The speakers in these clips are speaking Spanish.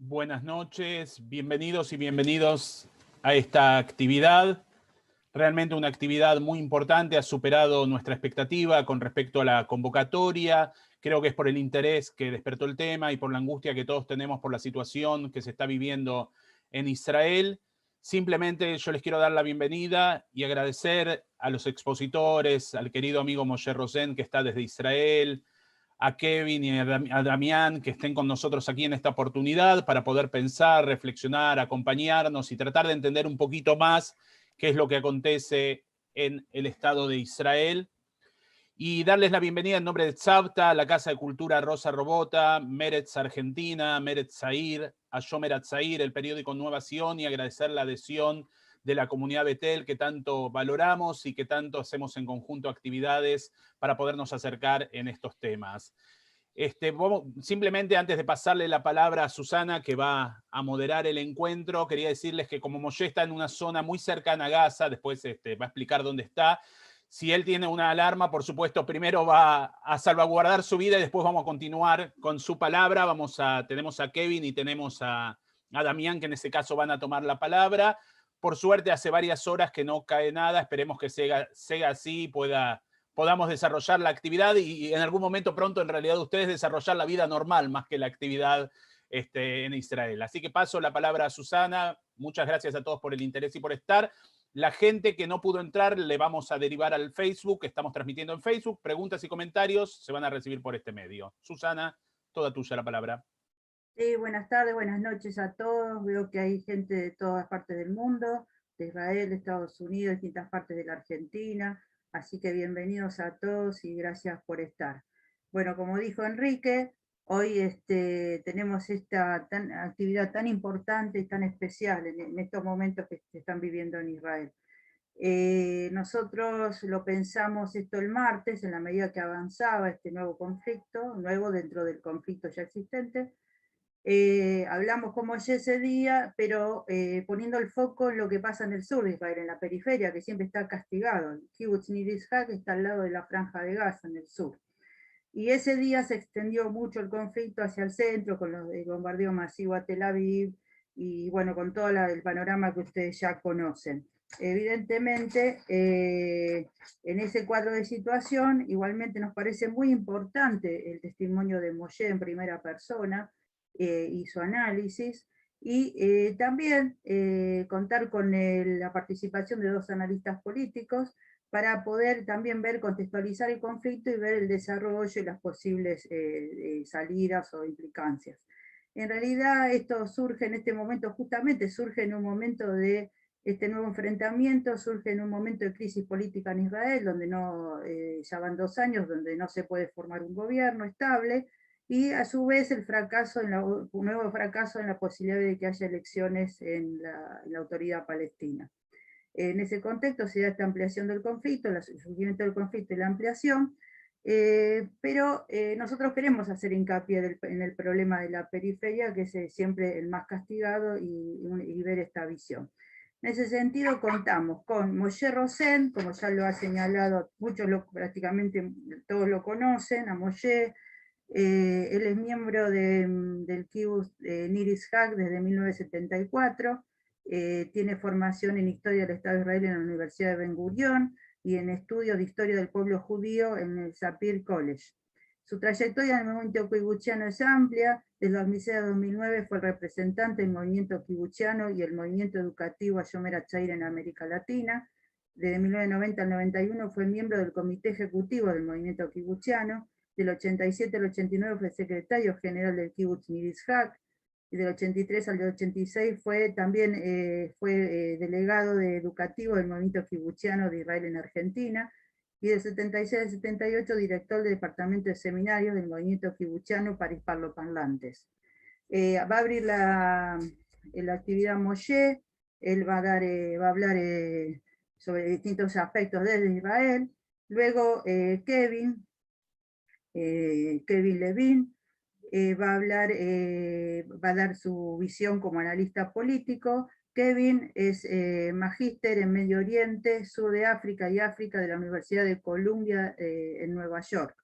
Buenas noches, bienvenidos y bienvenidos a esta actividad. Realmente una actividad muy importante, ha superado nuestra expectativa con respecto a la convocatoria. Creo que es por el interés que despertó el tema y por la angustia que todos tenemos por la situación que se está viviendo en Israel. Simplemente yo les quiero dar la bienvenida y agradecer a los expositores, al querido amigo Moshe Rosen, que está desde Israel, a Kevin y a Damián, que estén con nosotros aquí en esta oportunidad para poder pensar, reflexionar, acompañarnos y tratar de entender un poquito más qué es lo que acontece en el Estado de Israel. Y darles la bienvenida en nombre de Tzavta, la Casa de Cultura Rosa Robota, Meretz Argentina, Meretz Zair, Ayomer Atzair, el periódico Nueva Sion, y agradecer la adhesión de la comunidad Betel que tanto valoramos y que tanto hacemos en conjunto actividades para podernos acercar en estos temas. Simplemente antes de pasarle la palabra a Susana, que va a moderar el encuentro, quería decirles que como Moshe está en una zona muy cercana a Gaza, después va a explicar dónde está. Si él tiene una alarma, por supuesto, primero va a salvaguardar su vida y después vamos a continuar con su palabra. Tenemos a Kevin y tenemos a Damián, que en ese caso van a tomar la palabra. Por suerte, hace varias horas que no cae nada. Esperemos que siga así y podamos desarrollar la actividad y en algún momento pronto, en realidad, ustedes desarrollar la vida normal más que la actividad en Israel. Así que paso la palabra a Susana. Muchas gracias a todos por el interés y por estar. La gente que no pudo entrar le vamos a derivar al Facebook, estamos transmitiendo en Facebook, preguntas y comentarios se van a recibir por este medio. Susana, toda tuya la palabra. Sí, buenas tardes, buenas noches a todos. Veo que hay gente de todas partes del mundo, de Israel, de Estados Unidos, distintas partes de la Argentina. Así que bienvenidos a todos y gracias por estar. Bueno, como dijo Enrique, hoy tenemos esta actividad tan importante y tan especial en estos momentos que se están viviendo en Israel. Nosotros lo pensamos esto el martes, en la medida que avanzaba este nuevo conflicto, nuevo dentro del conflicto ya existente. Hablamos como ese día, pero poniendo el foco en lo que pasa en el sur de Israel, en la periferia, que siempre está castigado. El Kibbutz Nir Yishak está al lado de la franja de Gaza, en el sur. Y ese día se extendió mucho el conflicto hacia el centro, con el bombardeo masivo a Tel Aviv, y bueno, con todo el panorama que ustedes ya conocen. Evidentemente, en ese cuadro de situación, igualmente nos parece muy importante el testimonio de Moshe en primera persona, y su análisis, y también contar con la participación de dos analistas políticos para poder también ver, contextualizar el conflicto y ver el desarrollo y las posibles salidas o implicancias. En realidad esto surge en este momento, justamente surge en un momento de este nuevo enfrentamiento, surge en un momento de crisis política en Israel, donde ya van 2 años, donde no se puede formar un gobierno estable, y a su vez el fracaso, un nuevo fracaso en la posibilidad de que haya elecciones en la autoridad palestina. En ese contexto se da esta ampliación del conflicto, el surgimiento del conflicto y la ampliación, pero nosotros queremos hacer hincapié en el problema de la periferia, que es siempre el más castigado, y ver esta visión. En ese sentido contamos con Moshe Rosen, como ya lo ha señalado, prácticamente todos lo conocen, a Moshe. Él es miembro del Kibbutz Nir Yishak desde 1974, tiene formación en Historia del Estado de Israel en la Universidad de Ben Gurión y en estudios de Historia del Pueblo Judío en el Sapir College. Su trayectoria en el movimiento kibutziano es amplia. Desde 2006 a 2009 fue el representante del movimiento kibutziano y el movimiento educativo Ayomer Atzair en América Latina. Desde 1990 al 91 fue miembro del comité ejecutivo del movimiento kibutziano. Del 87 al 89 fue secretario general del Kibbutz Nir Yishak, y del 83 al 86 fue también delegado educativo del movimiento kibutziano de Israel en Argentina, y del 76 al 78 director del departamento de seminarios del movimiento kibutziano para hispanoparlantes. Va a abrir la actividad Moshe, él va a hablar sobre distintos aspectos desde Israel. Luego Kevin Levin, va a dar su visión como analista político. Kevin es magíster en Medio Oriente, Sur de África y África de la Universidad de Columbia en Nueva York.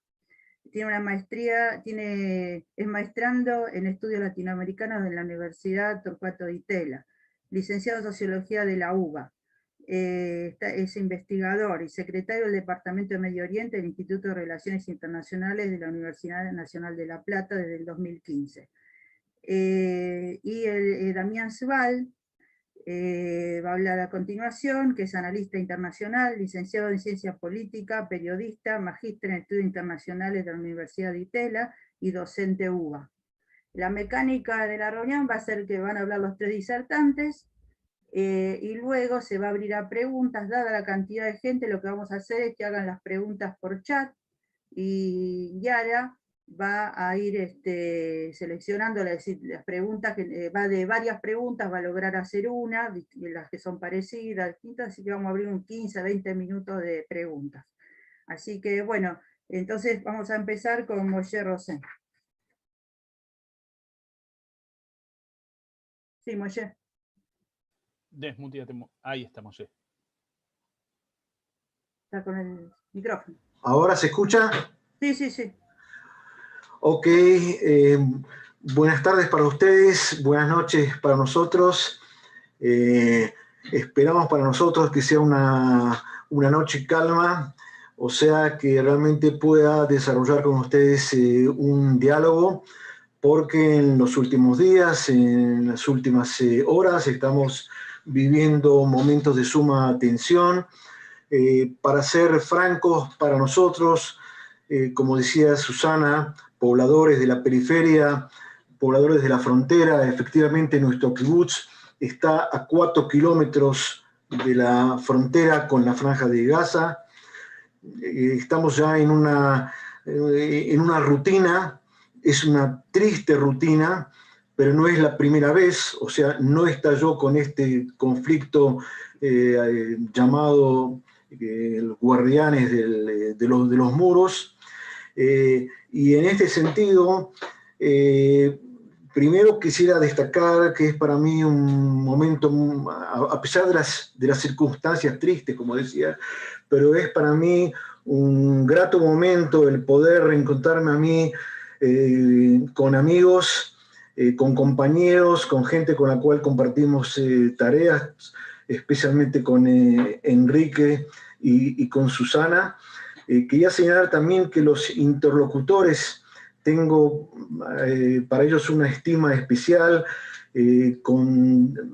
tiene una maestría, es maestrando en estudios latinoamericanos de la Universidad Torcuato Di Tella, licenciado en Sociología de la UBA. Es investigador y secretario del Departamento de Medio Oriente del Instituto de Relaciones Internacionales de la Universidad Nacional de La Plata desde el 2015. Damián Sval va a hablar a continuación, que es analista internacional, licenciado en Ciencia Política, periodista, magíster en Estudios Internacionales de la Universidad de Di Tella y docente UBA. La mecánica de la reunión va a ser que van a hablar los 3 disertantes, y luego se va a abrir a preguntas. Dada la cantidad de gente, lo que vamos a hacer es que hagan las preguntas por chat, y Yara va a ir seleccionando las preguntas, que va de varias preguntas, va a lograr hacer una, las que son parecidas, distintas, así que vamos a abrir un 15, 20 minutos de preguntas. Así que bueno, entonces vamos a empezar con Moshe Rosen. Sí, Moshe. Desmuteate. Ahí está, Moshe. Está con el micrófono. ¿Ahora se escucha? Sí, sí, sí. Ok, buenas tardes para ustedes, buenas noches para nosotros. Esperamos para nosotros que sea una noche calma, o sea, que realmente pueda desarrollar con ustedes un diálogo, porque en los últimos días, en las últimas horas, estamos viviendo momentos de suma tensión. Para ser francos, para nosotros, como decía Susana, pobladores de la periferia, pobladores de la frontera, efectivamente nuestro kibutz está a 4 kilómetros de la frontera con la Franja de Gaza. Estamos ya en una rutina, es una triste rutina, pero no es la primera vez, o sea, no estalló con este conflicto llamado guardianes de los muros. Y en este sentido, primero quisiera destacar que es para mí un momento, a pesar de las circunstancias tristes, como decía, pero es para mí un grato momento el poder reencontrarme a mí con amigos, con compañeros, con gente con la cual compartimos tareas, especialmente con Enrique y con Susana. Quería señalar también que los interlocutores, tengo para ellos una estima especial.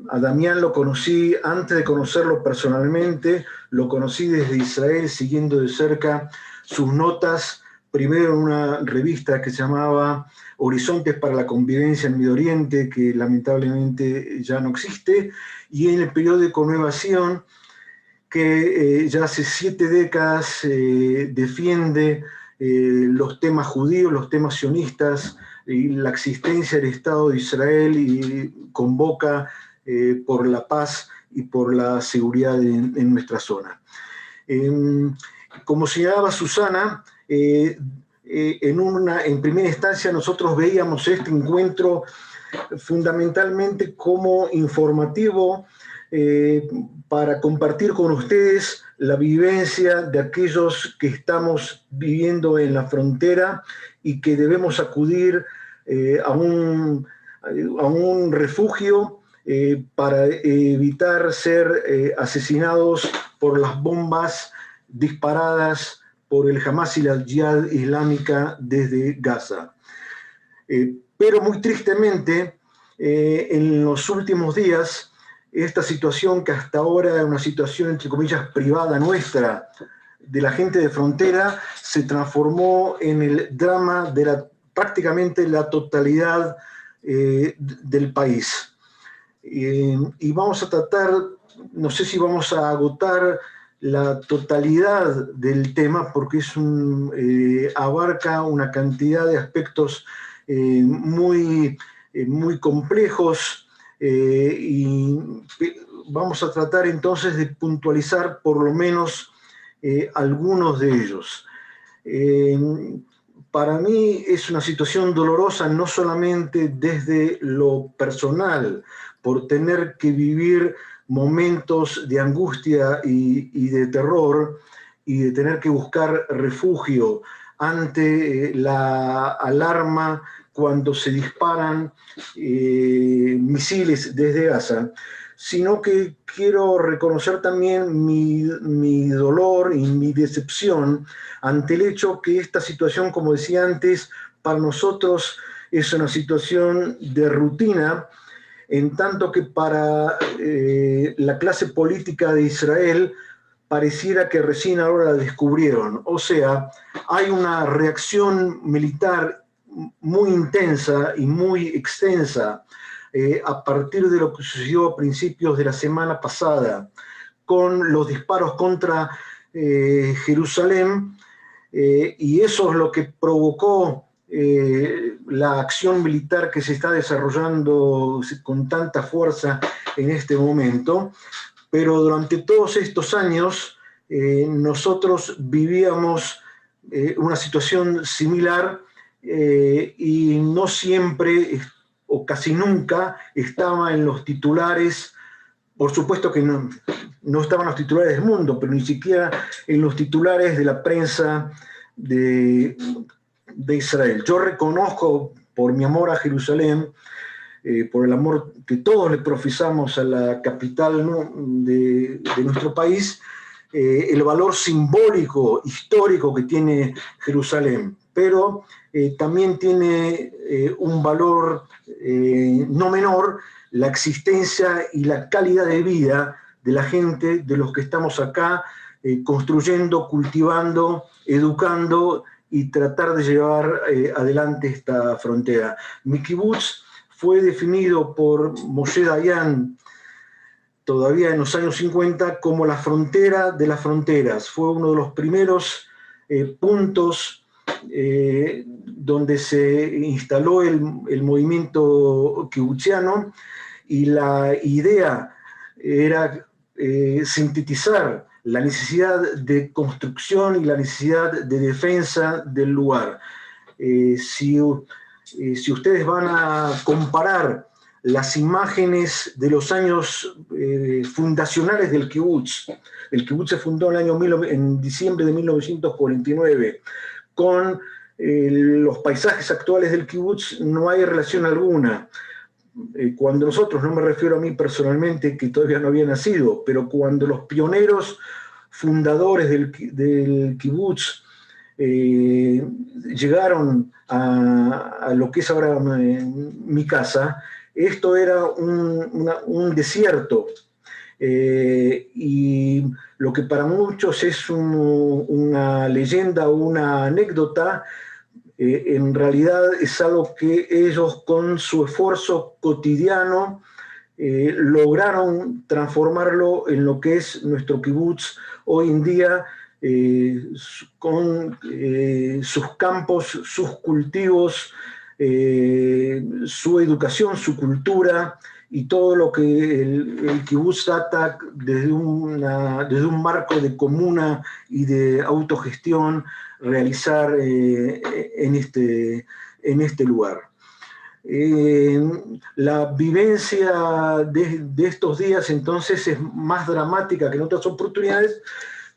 A Damián lo conocí antes de conocerlo personalmente, lo conocí desde Israel siguiendo de cerca sus notas, primero en una revista que se llamaba Horizontes para la Convivencia en Medio Oriente, que lamentablemente ya no existe, y en el periódico Nueva Sion, que ya hace 7 décadas defiende los temas judíos, los temas sionistas, y la existencia del Estado de Israel, y convoca por la paz y por la seguridad en nuestra zona. Como señalaba Susana, en primera instancia nosotros veíamos este encuentro fundamentalmente como informativo, para compartir con ustedes la vivencia de aquellos que estamos viviendo en la frontera y que debemos acudir a un refugio para evitar ser asesinados por las bombas disparadas por el Hamas y la Yihad Islámica desde Gaza. Pero muy tristemente, en los últimos días, esta situación, que hasta ahora era una situación entre comillas privada nuestra, de la gente de frontera, se transformó en el drama de prácticamente la totalidad del país. Y vamos a tratar, no sé si vamos a agotar la totalidad del tema, porque abarca una cantidad de aspectos muy complejos, y vamos a tratar entonces de puntualizar por lo menos algunos de ellos. Para mí es una situación dolorosa, no solamente desde lo personal, por tener que vivir momentos de angustia y de terror, y de tener que buscar refugio ante la alarma cuando se disparan misiles desde Gaza, sino que quiero reconocer también mi dolor y mi decepción ante el hecho que esta situación, como decía antes, para nosotros es una situación de rutina, en tanto que para la clase política de Israel pareciera que recién ahora la descubrieron. O sea, hay una reacción militar muy intensa y muy extensa a partir de lo que sucedió a principios de la semana pasada con los disparos contra Jerusalén, y eso es lo que provocó la acción militar que se está desarrollando con tanta fuerza en este momento. Pero durante todos estos años nosotros vivíamos una situación similar y no siempre o casi nunca estaba en los titulares. Por supuesto que no estaban los titulares del mundo, pero ni siquiera en los titulares de la prensa de Israel. Yo reconozco, por mi amor a Jerusalén, por el amor que todos le profesamos a la capital, ¿no?, de nuestro país, el valor simbólico, histórico que tiene Jerusalén, pero también tiene un valor no menor la existencia y la calidad de vida de la gente, de los que estamos acá construyendo, cultivando, educando y tratar de llevar adelante esta frontera. Mi kibutz fue definido por Moshe Dayan todavía en los años 50 como la frontera de las fronteras. Fue uno de los primeros puntos donde se instaló el movimiento kibutziano, y la idea era sintetizar la necesidad de construcción y la necesidad de defensa del lugar. Si ustedes van a comparar las imágenes de los años fundacionales del kibutz, el kibutz se fundó en diciembre de 1949, con los paisajes actuales del kibutz no hay relación alguna. Cuando nosotros, no me refiero a mí personalmente, que todavía no había nacido, pero cuando los pioneros fundadores del kibutz llegaron a lo que es ahora mi casa, esto era un desierto, y lo que para muchos es una leyenda o una anécdota, en realidad es algo que ellos con su esfuerzo cotidiano lograron transformarlo en lo que es nuestro kibutz hoy en día, con sus campos, sus cultivos, su educación, su cultura y todo lo que el kibutz trata desde un marco de comuna y de autogestión realizar en este lugar. La vivencia de estos días entonces es más dramática que en otras oportunidades,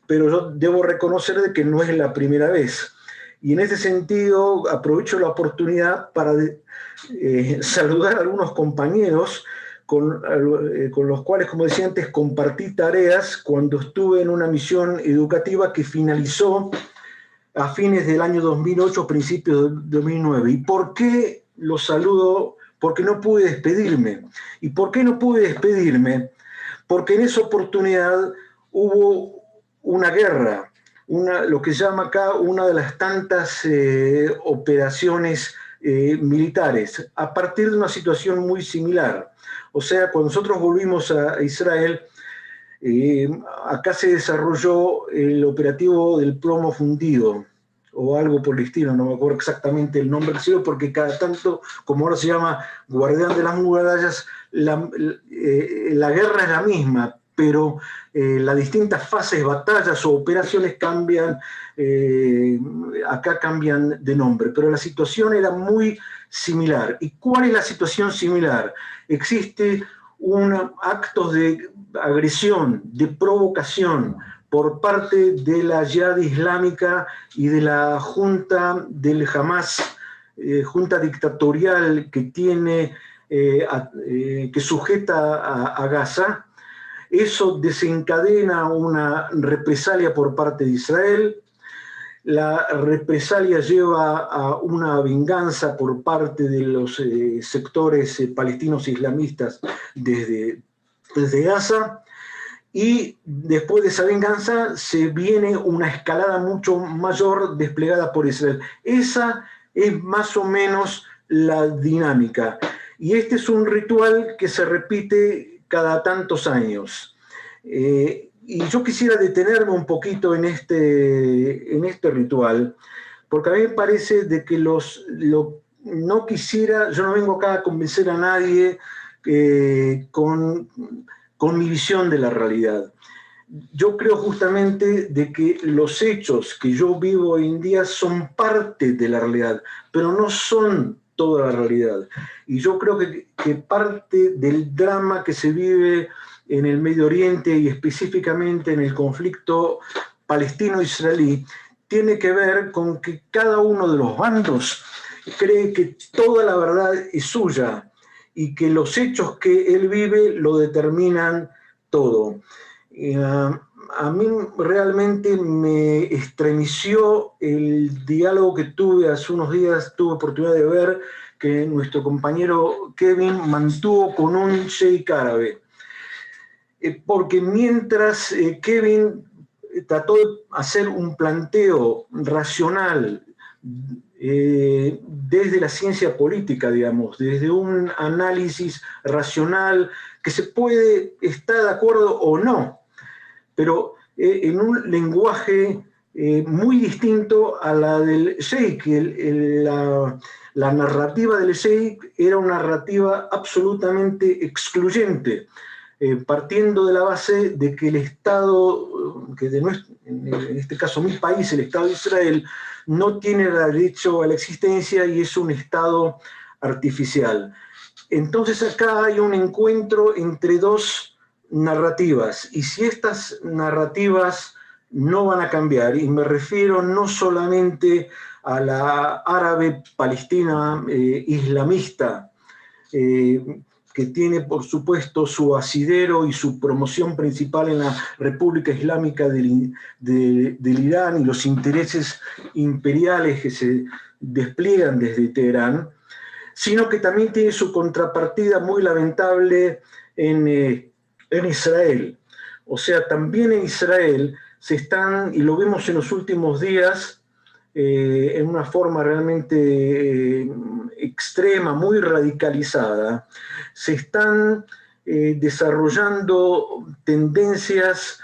pero yo debo reconocer de que no es la primera vez. Y en ese sentido aprovecho la oportunidad para saludar a algunos compañeros con los cuales, como decía antes, compartí tareas cuando estuve en una misión educativa que finalizó a fines del año 2008, principios del 2009. ¿Y por qué los saludo? Porque no pude despedirme. ¿Y por qué no pude despedirme? Porque en esa oportunidad hubo una guerra, lo que se llama acá una de las tantas operaciones militares, a partir de una situación muy similar. O sea, cuando nosotros volvimos a Israel, acá se desarrolló el operativo del plomo fundido, o algo por el estilo, no me acuerdo exactamente el nombre, porque cada tanto, como ahora se llama Guardián de las Murallas, la guerra es la misma, pero las distintas fases, batallas o operaciones cambian, acá cambian de nombre, pero la situación era muy similar. ¿Y cuál es la situación similar? Existe actos de agresión, de provocación por parte de la Yihad Islámica y de la junta del Hamas, junta dictatorial que tiene, que sujeta a Gaza. Eso desencadena una represalia por parte de Israel. La represalia lleva a una venganza por parte de los sectores palestinos islamistas desde Gaza, y después de esa venganza se viene una escalada mucho mayor desplegada por Israel. Esa es más o menos la dinámica. Y este es un ritual que se repite cada tantos años. Y yo quisiera detenerme un poquito en este ritual, porque a mí me parece de que no quisiera, yo no vengo acá a convencer a nadie con mi visión de la realidad. Yo creo justamente de que los hechos que yo vivo hoy en día son parte de la realidad, pero no son toda la realidad. Y yo creo que parte del drama que se vive en el Medio Oriente y específicamente en el conflicto palestino-israelí tiene que ver con que cada uno de los bandos cree que toda la verdad es suya y que los hechos que él vive lo determinan todo. A mí realmente me estremeció el diálogo que tuve hace unos días, tuve oportunidad de ver que nuestro compañero Kevin mantuvo con un sheik árabe. Porque mientras Kevin trató de hacer un planteo racional desde la ciencia política, digamos, desde un análisis racional que se puede estar de acuerdo o no, pero en un lenguaje muy distinto a la del sheik. La narrativa del sheik era una narrativa absolutamente excluyente, partiendo de la base de que el Estado, en este caso mi país, el Estado de Israel, no tiene derecho a la existencia y es un Estado artificial. Entonces acá hay un encuentro entre dos narrativas, y si estas narrativas no van a cambiar, y me refiero no solamente a la árabe palestina islamista, que tiene por supuesto su asidero y su promoción principal en la República Islámica del Irán y los intereses imperiales que se despliegan desde Teherán, sino que también tiene su contrapartida muy lamentable en Israel. O sea, también en Israel se están, y lo vemos en los últimos días, en una forma realmente extrema, muy radicalizada, se están desarrollando tendencias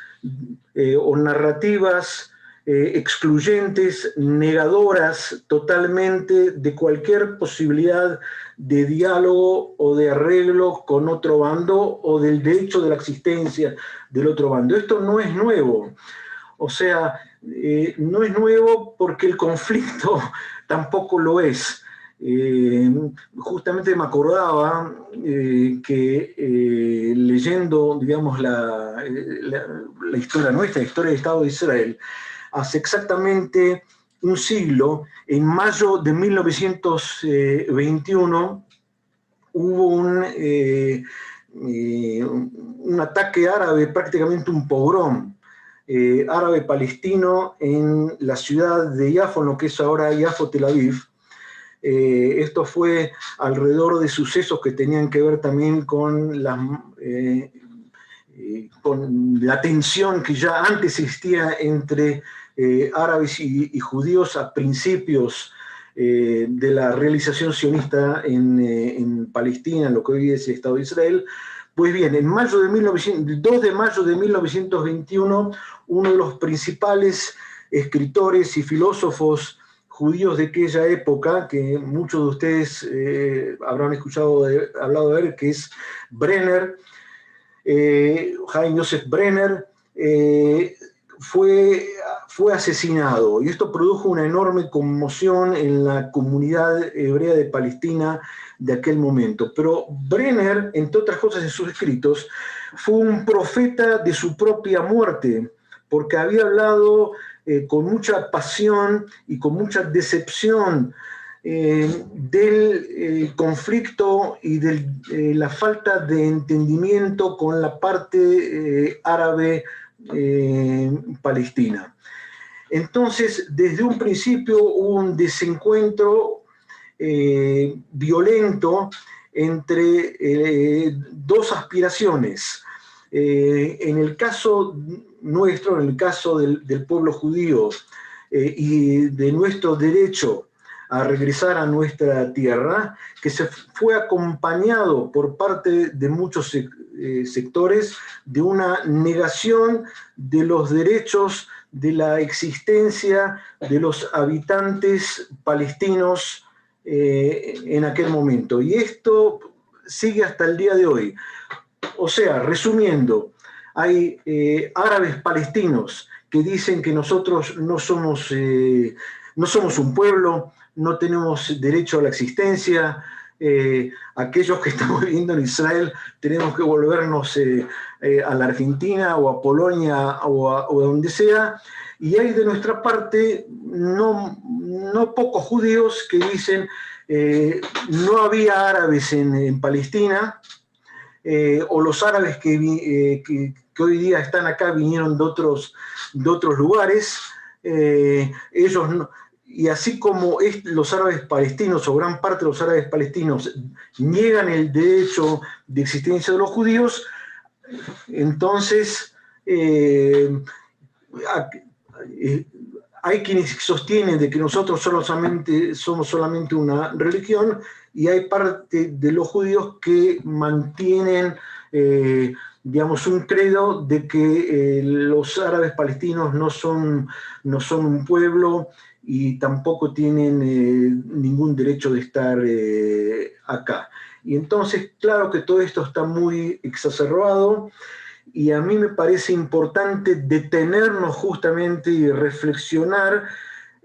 o narrativas excluyentes, negadoras totalmente de cualquier posibilidad de diálogo o de arreglo con otro bando o del derecho de la existencia del otro bando. Esto no es nuevo. O sea, no es nuevo porque el conflicto tampoco lo es. Justamente me acordaba que leyendo, digamos, la historia nuestra, la historia del Estado de Israel, hace exactamente un siglo, en mayo de 1921, hubo un ataque árabe, prácticamente un pogrom árabe palestino en la ciudad de Yafo, en lo que es ahora Yafo, Tel Aviv. Esto fue alrededor de sucesos que tenían que ver también con la tensión que ya antes existía entre árabes y judíos a principios de la realización sionista en Palestina, en lo que hoy es el Estado de Israel. Pues bien, el 2 de mayo de 1921, uno de los principales escritores y filósofos judíos de aquella época, que muchos de ustedes habrán hablado de él, que es Brenner, Chaim Yosef Brenner, fue asesinado, y esto produjo una enorme conmoción en la comunidad hebrea de Palestina de aquel momento. Pero Brenner, entre otras cosas en sus escritos, fue un profeta de su propia muerte, porque había hablado con mucha pasión y con mucha decepción del conflicto y de la falta de entendimiento con la parte árabe palestina. Entonces, desde un principio hubo un desencuentro violento entre dos aspiraciones. En el caso nuestro, en el caso del pueblo judío y de nuestro derecho a regresar a nuestra tierra, que se fue acompañado por parte de muchos sectores de una negación de los derechos de la existencia de los habitantes palestinos en aquel momento. Y esto sigue hasta el día de hoy. O sea, resumiendo, hay árabes palestinos que dicen que nosotros no somos un pueblo, no tenemos derecho a la existencia, aquellos que estamos viviendo en Israel tenemos que volvernos a la Argentina o a Polonia o a donde sea, y hay de nuestra parte no pocos judíos que dicen no había árabes en Palestina, o los árabes que hoy día están acá vinieron de otros lugares, ellos no. Y así como los árabes palestinos, o gran parte de los árabes palestinos, niegan el derecho de existencia de los judíos, entonces hay quienes sostienen de que nosotros somos solamente una religión, y hay parte de los judíos que mantienen, digamos, un credo de que los árabes palestinos no son un pueblo y tampoco tienen ningún derecho de estar acá. Y entonces, claro que todo esto está muy exacerbado, y a mí me parece importante detenernos justamente y reflexionar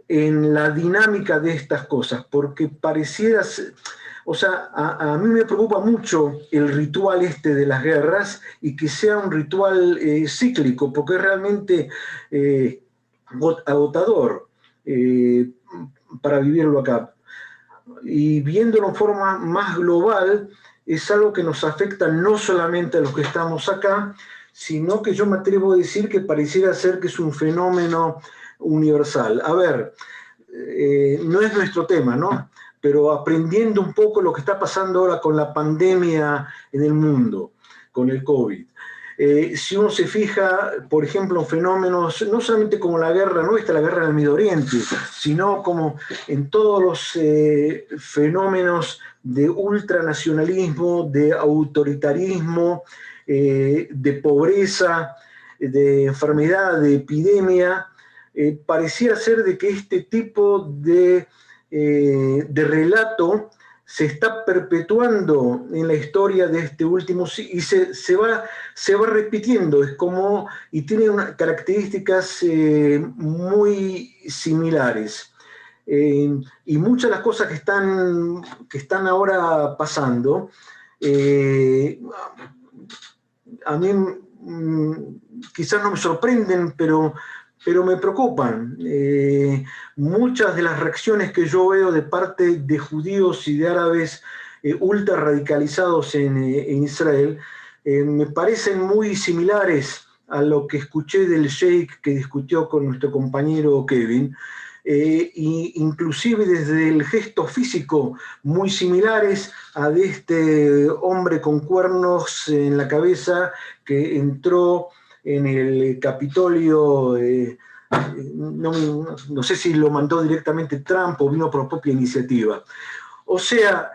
en la dinámica de estas cosas, porque pareciera, o sea, a mí me preocupa mucho el ritual de las guerras, y que sea un ritual cíclico, porque es realmente agotador para vivirlo acá. Y viéndolo en forma más global, es algo que nos afecta no solamente a los que estamos acá, sino que yo me atrevo a decir que pareciera ser que es un fenómeno universal. A ver, no es nuestro tema, ¿no? Pero aprendiendo un poco lo que está pasando ahora con la pandemia en el mundo, con el COVID. Si uno se fija, por ejemplo, en fenómenos, no solamente como la guerra nuestra, la guerra en el Medio Oriente, sino como en todos los fenómenos de ultranacionalismo, de autoritarismo, de pobreza, de enfermedad, de epidemia, pareciera ser de que este tipo de relato se está perpetuando en la historia de este último siglo, y se va repitiendo, es como, y tiene unas características muy similares. Y muchas de las cosas que están ahora pasando, a mí quizás no me sorprenden, pero me preocupan. Muchas de las reacciones que yo veo de parte de judíos y de árabes ultra radicalizados en Israel me parecen muy similares a lo que escuché del sheikh que discutió con nuestro compañero Kevin, y inclusive desde el gesto físico muy similares a de este hombre con cuernos en la cabeza que entró en el Capitolio, no sé si lo mandó directamente Trump o vino por propia iniciativa. O sea,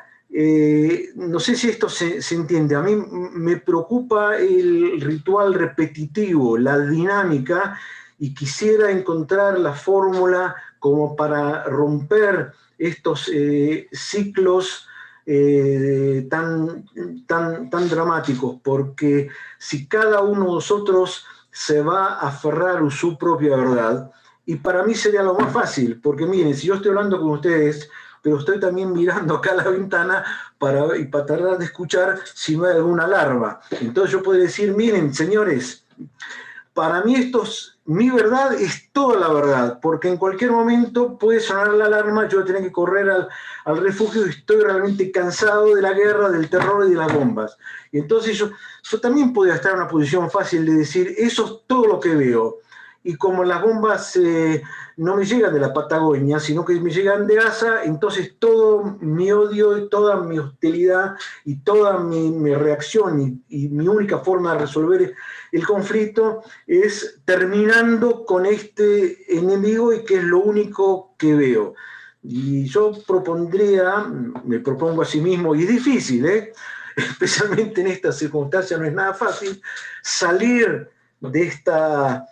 no sé si esto se entiende. A mí me preocupa el ritual repetitivo, la dinámica, y quisiera encontrar la fórmula como para romper estos ciclos tan dramáticos, porque si cada uno de nosotros se va a aferrar a su propia verdad, y para mí sería lo más fácil, porque miren, si yo estoy hablando con ustedes, pero estoy también mirando acá a la ventana para tratar de escuchar si no hay alguna alarma. Entonces yo puedo decir, miren, señores, para mí mi verdad es toda la verdad, porque en cualquier momento puede sonar la alarma, yo tengo que correr al refugio y estoy realmente cansado de la guerra, del terror y de las bombas. Y entonces yo también podía estar en una posición fácil de decir, eso es todo lo que veo. Y como las bombas no me llegan de la Patagonia, sino que me llegan de Gaza, entonces todo mi odio y toda mi hostilidad y toda mi reacción y mi única forma de resolver el conflicto es terminando con este enemigo y que es lo único que veo. Y yo me propongo a sí mismo, y es difícil, especialmente en esta circunstancia no es nada fácil, salir de esta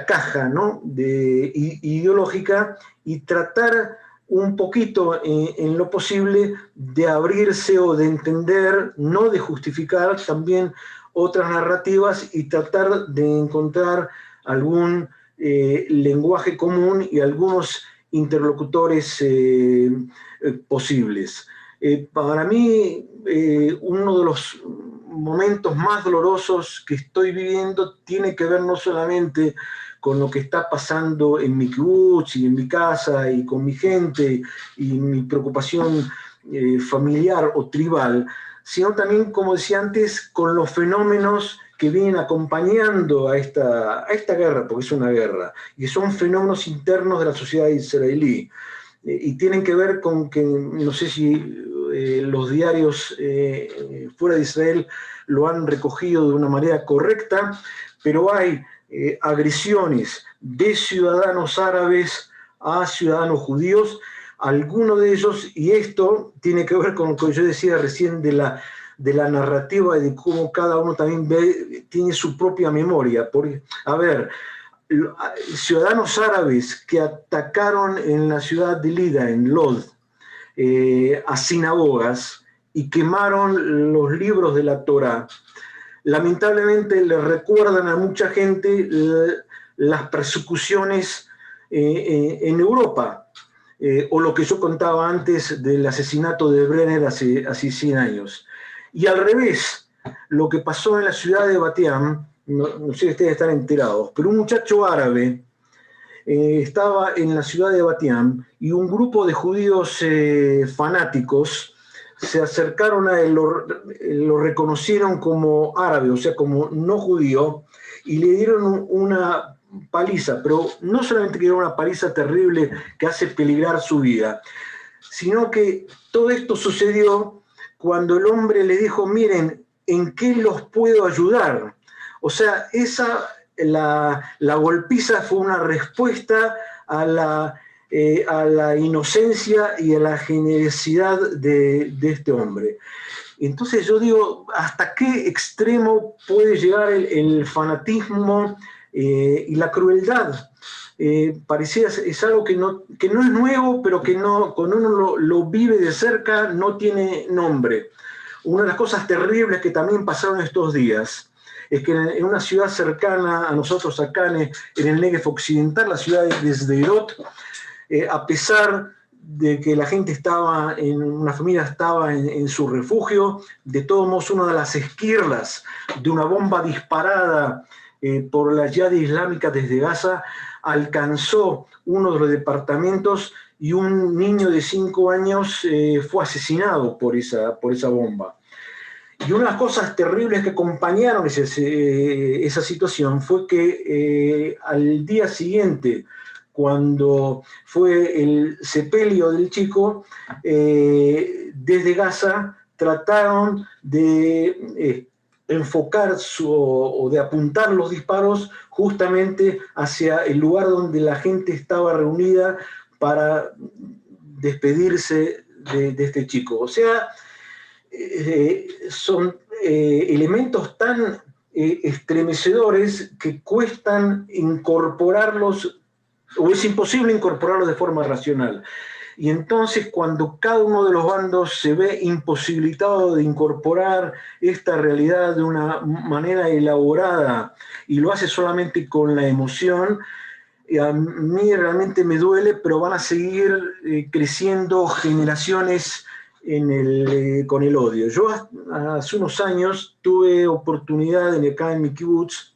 caja, ¿no? Ideológica, y tratar un poquito en lo posible de abrirse o de entender, no de justificar también otras narrativas, y tratar de encontrar algún lenguaje común y algunos interlocutores posibles. Para mí, uno de los momentos más dolorosos que estoy viviendo tiene que ver no solamente con lo que está pasando en mi kibutz y en mi casa y con mi gente y mi preocupación familiar o tribal, sino también, como decía antes, con los fenómenos que vienen acompañando a esta guerra, porque es una guerra, y son fenómenos internos de la sociedad israelí, y tienen que ver con que, no sé si los diarios fuera de Israel lo han recogido de una manera correcta, pero hay agresiones de ciudadanos árabes a ciudadanos judíos, algunos de ellos, y esto tiene que ver con lo que yo decía recién de la narrativa y de cómo cada uno también tiene su propia memoria. Porque, a ver, ciudadanos árabes que atacaron en la ciudad de Lida, en Lod, a sinagogas y quemaron los libros de la Torá, lamentablemente le recuerdan a mucha gente las persecuciones en Europa, o lo que yo contaba antes del asesinato de Brenner hace 100 años. Y al revés, lo que pasó en la ciudad de Bat Yam, no sé si ustedes están enterados, pero un muchacho árabe estaba en la ciudad de Bat Yam y un grupo de judíos fanáticos se acercaron a él, lo reconocieron como árabe, o sea, como no judío, y le dieron una paliza, pero no solamente que era una paliza terrible que hace peligrar su vida, sino que todo esto sucedió cuando el hombre le dijo, miren, ¿en qué los puedo ayudar? O sea, la golpiza fue una respuesta a la inocencia y a la generosidad de este hombre. Entonces yo digo, ¿hasta qué extremo puede llegar el fanatismo y la crueldad? Parecía, es algo que no es nuevo, pero que cuando uno lo vive de cerca no tiene nombre. Una de las cosas terribles que también pasaron estos días es que en una ciudad cercana a nosotros acá en el Negev occidental, la ciudad de Sderot, a pesar de que la gente una familia estaba en su refugio, de todos modos una de las esquirlas de una bomba disparada por la Yihad Islámica desde Gaza alcanzó uno de los departamentos y un niño de 5 años fue asesinado por esa bomba. Y una de las cosas terribles que acompañaron esa situación fue que al día siguiente, cuando fue el sepelio del chico, desde Gaza trataron de enfocar o de apuntar los disparos justamente hacia el lugar donde la gente estaba reunida para despedirse de este chico. O sea, son elementos tan estremecedores que cuestan incorporarlos, o es imposible incorporarlos de forma racional. Y entonces, cuando cada uno de los bandos se ve imposibilitado de incorporar esta realidad de una manera elaborada y lo hace solamente con la emoción, a mí realmente me duele, pero van a seguir creciendo generaciones con el odio. Yo hace unos años tuve oportunidad acá en mi kibutz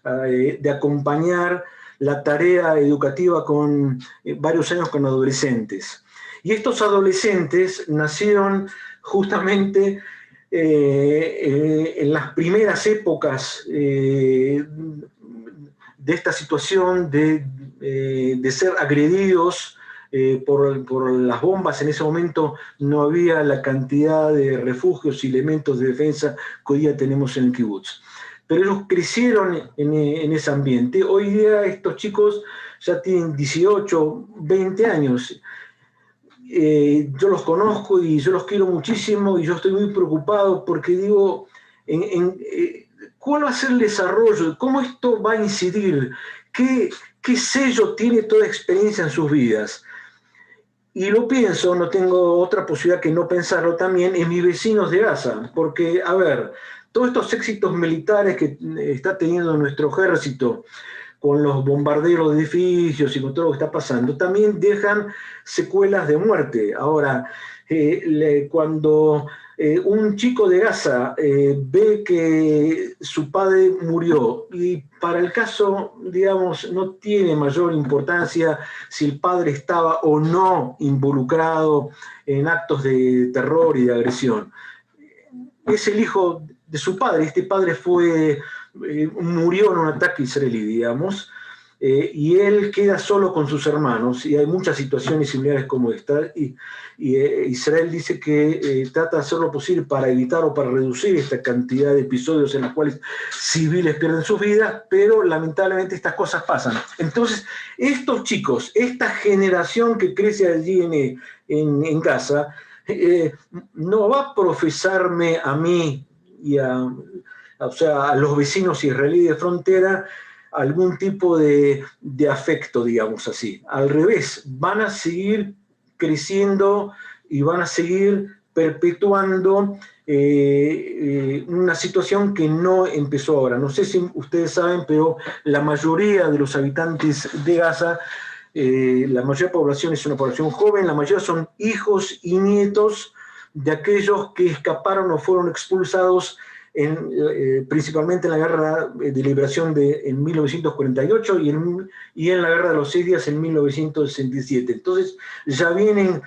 de acompañar la tarea educativa con varios años con adolescentes. Y estos adolescentes nacieron justamente en las primeras épocas de esta situación de ser agredidos por las bombas. En ese momento no había la cantidad de refugios y elementos de defensa que hoy día tenemos en el kibutz. Pero ellos crecieron en ese ambiente. Hoy día estos chicos ya tienen 18, 20 años. Yo los conozco y yo los quiero muchísimo y yo estoy muy preocupado porque digo, ¿cuál va a ser el desarrollo? ¿Cómo esto va a incidir? ¿Qué sello tiene toda experiencia en sus vidas? Y lo pienso, no tengo otra posibilidad que no pensarlo también en mis vecinos de Gaza, porque, a ver, todos estos éxitos militares que está teniendo nuestro ejército, con los bombardeos de edificios y con todo lo que está pasando, también dejan secuelas de muerte. Ahora, cuando un chico de Gaza ve que su padre murió, y para el caso, digamos, no tiene mayor importancia si el padre estaba o no involucrado en actos de terror y de agresión. Es el hijo de su padre. Este padre murió en un ataque israelí, digamos, y él queda solo con sus hermanos, y hay muchas situaciones similares como esta, y Israel dice que trata de hacer lo posible para evitar o para reducir esta cantidad de episodios en los cuales civiles pierden sus vidas, pero lamentablemente estas cosas pasan. Entonces, estos chicos, esta generación que crece allí en Gaza, no va a profesarme a mí y a los vecinos israelíes de frontera algún tipo de afecto, digamos así. Al revés, van a seguir creciendo y van a seguir perpetuando una situación que no empezó ahora. No sé si ustedes saben, pero la mayoría de los habitantes de Gaza, la mayoría de la población es una población joven, la mayoría son hijos y nietos de aquellos que escaparon o fueron expulsados principalmente en la guerra de liberación en 1948 y en la guerra de los 6 días en 1967. Entonces ya vienen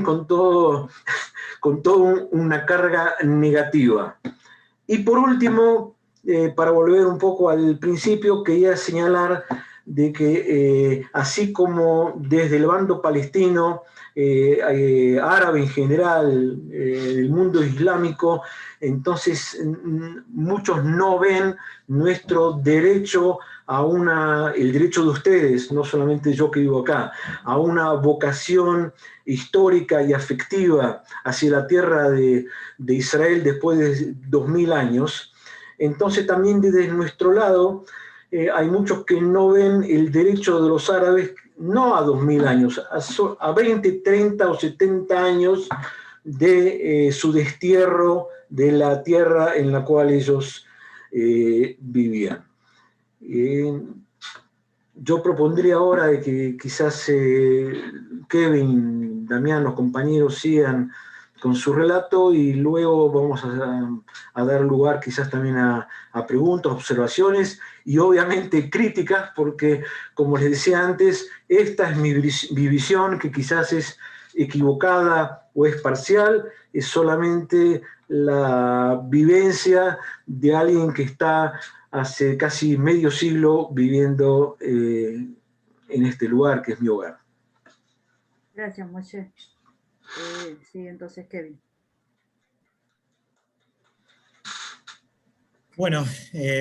con todo una carga negativa. Y por último, para volver un poco al principio, quería señalar de que así como desde el bando palestino, árabe en general, el mundo islámico, entonces muchos no ven nuestro derecho el derecho de ustedes, no solamente yo que vivo acá, a una vocación histórica y afectiva hacia la tierra de Israel después de 2000 años. Entonces también desde nuestro lado hay muchos que no ven el derecho de los árabes no a 2000 años, a 20, 30 o 70 años de su destierro de la tierra en la cual ellos vivían. Yo propondría ahora de que quizás Kevin, Damián, los compañeros sigan con su relato y luego vamos a dar lugar quizás también a preguntas, observaciones y obviamente críticas, porque como les decía antes, esta es mi visión, que quizás es equivocada o es parcial, es solamente la vivencia de alguien que está hace casi medio siglo viviendo en este lugar que es mi hogar. Gracias, Moshe. Sí, entonces, Kevin. Bueno,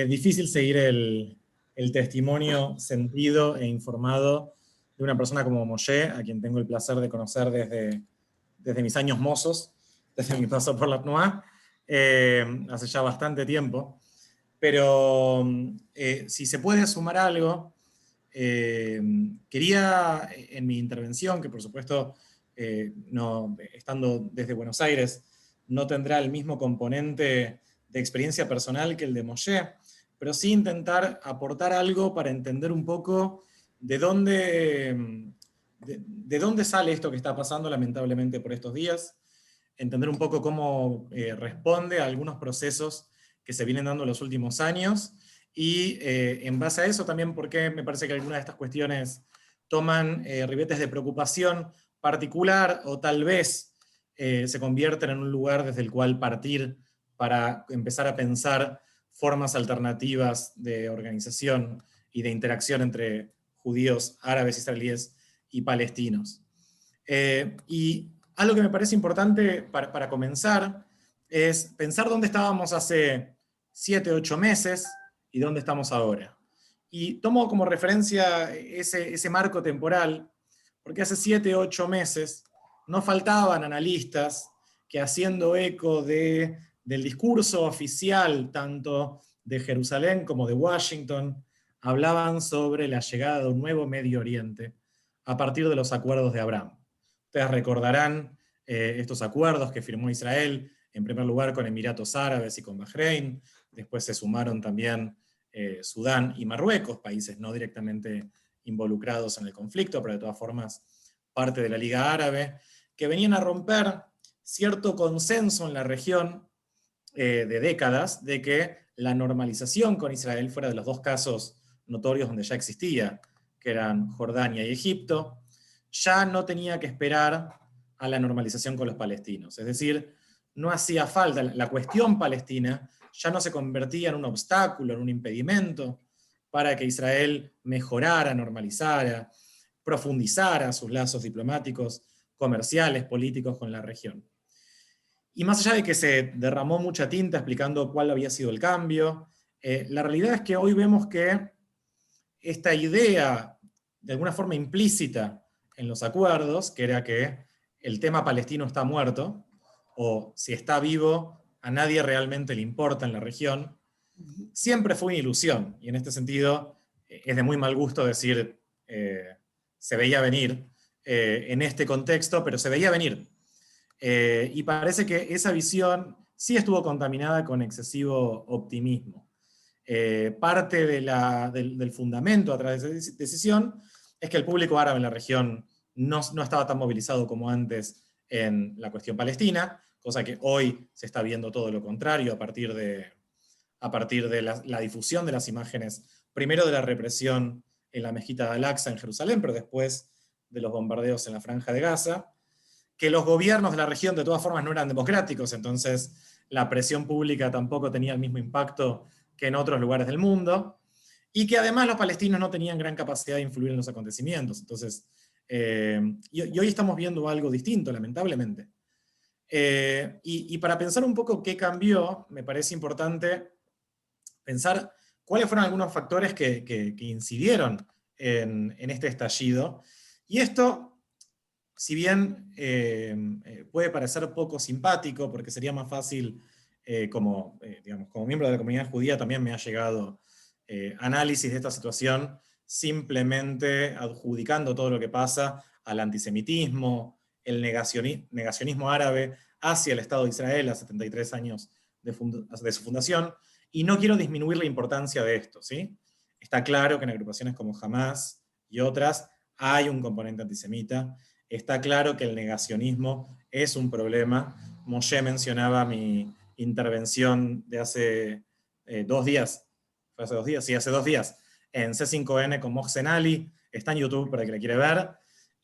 difícil seguir el testimonio sentido e informado de una persona como Moshe, a quien tengo el placer de conocer desde mis años mozos, desde mi paso por la PNUA, hace ya bastante tiempo. Pero si se puede sumar algo, quería en mi intervención, que por supuesto, estando desde Buenos Aires, no tendrá el mismo componente de experiencia personal que el de Moshe, pero sí intentar aportar algo para entender un poco de dónde sale esto que está pasando lamentablemente por estos días, entender un poco cómo responde a algunos procesos que se vienen dando en los últimos años y en base a eso también porque me parece que algunas de estas cuestiones toman ribetes de preocupación particular o tal vez se convierten en un lugar desde el cual partir para empezar a pensar formas alternativas de organización y de interacción entre judíos, árabes, israelíes y palestinos. Y algo que me parece importante para comenzar es pensar dónde estábamos hace 7, 8 meses y dónde estamos ahora. Y tomo como referencia ese marco temporal, porque hace 7, 8 meses no faltaban analistas que, haciendo eco del discurso oficial tanto de Jerusalén como de Washington, hablaban sobre la llegada de un nuevo Medio Oriente a partir de los acuerdos de Abraham. Ustedes recordarán estos acuerdos que firmó Israel, en primer lugar con Emiratos Árabes y con Bahrein, después se sumaron también Sudán y Marruecos, países no directamente involucrados en el conflicto, pero de todas formas parte de la Liga Árabe, que venían a romper cierto consenso en la región de décadas de que la normalización con Israel, fuera de los dos casos notorios donde ya existía, que eran Jordania y Egipto, ya no tenía que esperar a la normalización con los palestinos. Es decir, no hacía falta, la cuestión palestina ya no se convertía en un obstáculo, en un impedimento para que Israel mejorara, normalizara, profundizara sus lazos diplomáticos, comerciales, políticos con la región. Y más allá de que se derramó mucha tinta explicando cuál había sido el cambio, la realidad es que hoy vemos que esta idea, de alguna forma implícita en los acuerdos, que era que el tema palestino está muerto, o si está vivo, a nadie realmente le importa en la región, siempre fue una ilusión. Y en este sentido, es de muy mal gusto decir se veía venir en este contexto, pero se veía venir. Y parece que esa visión sí estuvo contaminada con excesivo optimismo. Parte del fundamento a través de esa decisión es que el público árabe en la región no estaba tan movilizado como antes en la cuestión palestina, cosa que hoy se está viendo todo lo contrario a partir de la difusión de las imágenes, primero de la represión en la mezquita de Al-Aqsa en Jerusalén, pero después de los bombardeos en la Franja de Gaza, que los gobiernos de la región de todas formas no eran democráticos, entonces la presión pública tampoco tenía el mismo impacto que en otros lugares del mundo, y que además los palestinos no tenían gran capacidad de influir en los acontecimientos. Entonces, y hoy estamos viendo algo distinto, lamentablemente. Y para pensar un poco qué cambió, me parece importante pensar cuáles fueron algunos factores que incidieron en este estallido. Y esto, si bien puede parecer poco simpático, porque sería más fácil, como miembro de la comunidad judía, también me ha llegado análisis de esta situación, simplemente adjudicando todo lo que pasa al antisemitismo, el negacionismo árabe hacia el Estado de Israel a 73 años de su fundación, y no quiero disminuir la importancia de esto, ¿sí? Está claro que en agrupaciones como Hamas y otras hay un componente antisemita, está claro que el negacionismo es un problema. Moshe mencionaba mi intervención de hace 2 días, ¿fue hace 2 días? Sí, hace 2 días, en C5N con Mohsen Ali, está en YouTube para el que la quiere ver,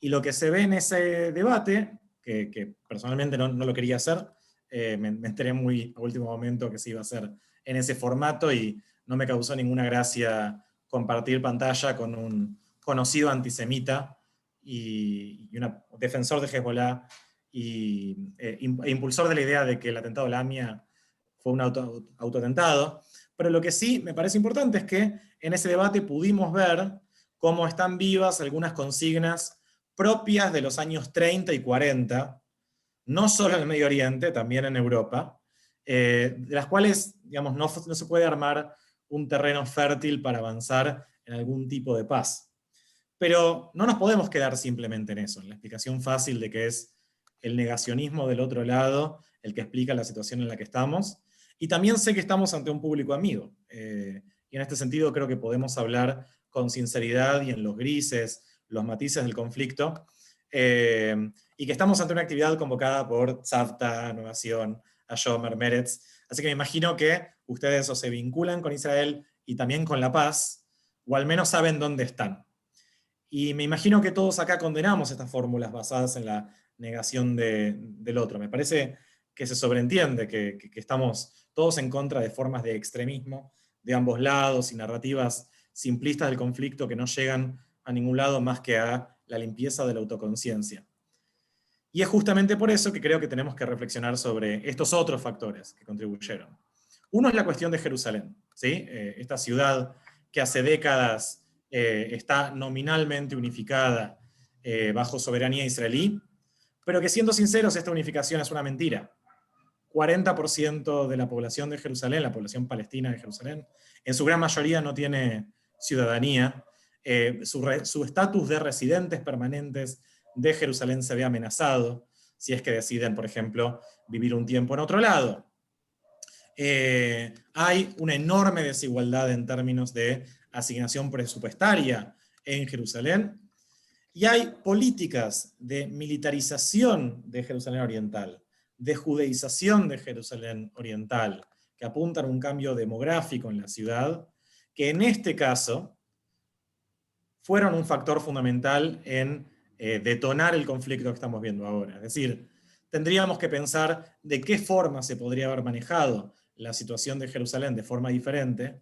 y lo que se ve en ese debate, que personalmente no lo quería hacer, me enteré muy a último momento que se iba a hacer en ese formato y no me causó ninguna gracia compartir pantalla con un conocido antisemita y un defensor de Hezbollah e impulsor de la idea de que el atentado de la AMIA fue un autoatentado. Pero lo que sí me parece importante es que en ese debate pudimos ver cómo están vivas algunas consignas propias de los años 30 y 40, no solo en el Medio Oriente, también en Europa, de las cuales, digamos, no se puede armar un terreno fértil para avanzar en algún tipo de paz. Pero no nos podemos quedar simplemente en eso, en la explicación fácil de que es el negacionismo del otro lado el que explica la situación en la que estamos. Y también sé que estamos ante un público amigo. Y en este sentido creo que podemos hablar con sinceridad y en los grises, los matices del conflicto, y que estamos ante una actividad convocada por Tzavta, Nuevación, Ayomer, Meretz. Así que me imagino que ustedes o se vinculan con Israel y también con la paz, o al menos saben dónde están. Y me imagino que todos acá condenamos estas fórmulas basadas en la negación del otro. Me parece que se sobreentiende que estamos todos en contra de formas de extremismo de ambos lados y narrativas simplistas del conflicto que no llegan a ningún lado más que a la limpieza de la autoconciencia. Y es justamente por eso que creo que tenemos que reflexionar sobre estos otros factores que contribuyeron. Uno es la cuestión de Jerusalén, ¿sí? Esta ciudad que hace décadas está nominalmente unificada bajo soberanía israelí, pero que, siendo sinceros, esta unificación es una mentira. 40% de la población de Jerusalén, la población palestina de Jerusalén, en su gran mayoría no tiene ciudadanía. Su estatus de residentes permanentes de Jerusalén se ve amenazado si es que deciden, por ejemplo, vivir un tiempo en otro lado. Hay una enorme desigualdad en términos de asignación presupuestaria en Jerusalén, y hay políticas de militarización de Jerusalén Oriental, de judeización de Jerusalén Oriental, que apuntan a un cambio demográfico en la ciudad, que en este caso fueron un factor fundamental en detonar el conflicto que estamos viendo ahora. Es decir, tendríamos que pensar de qué forma se podría haber manejado la situación de Jerusalén de forma diferente,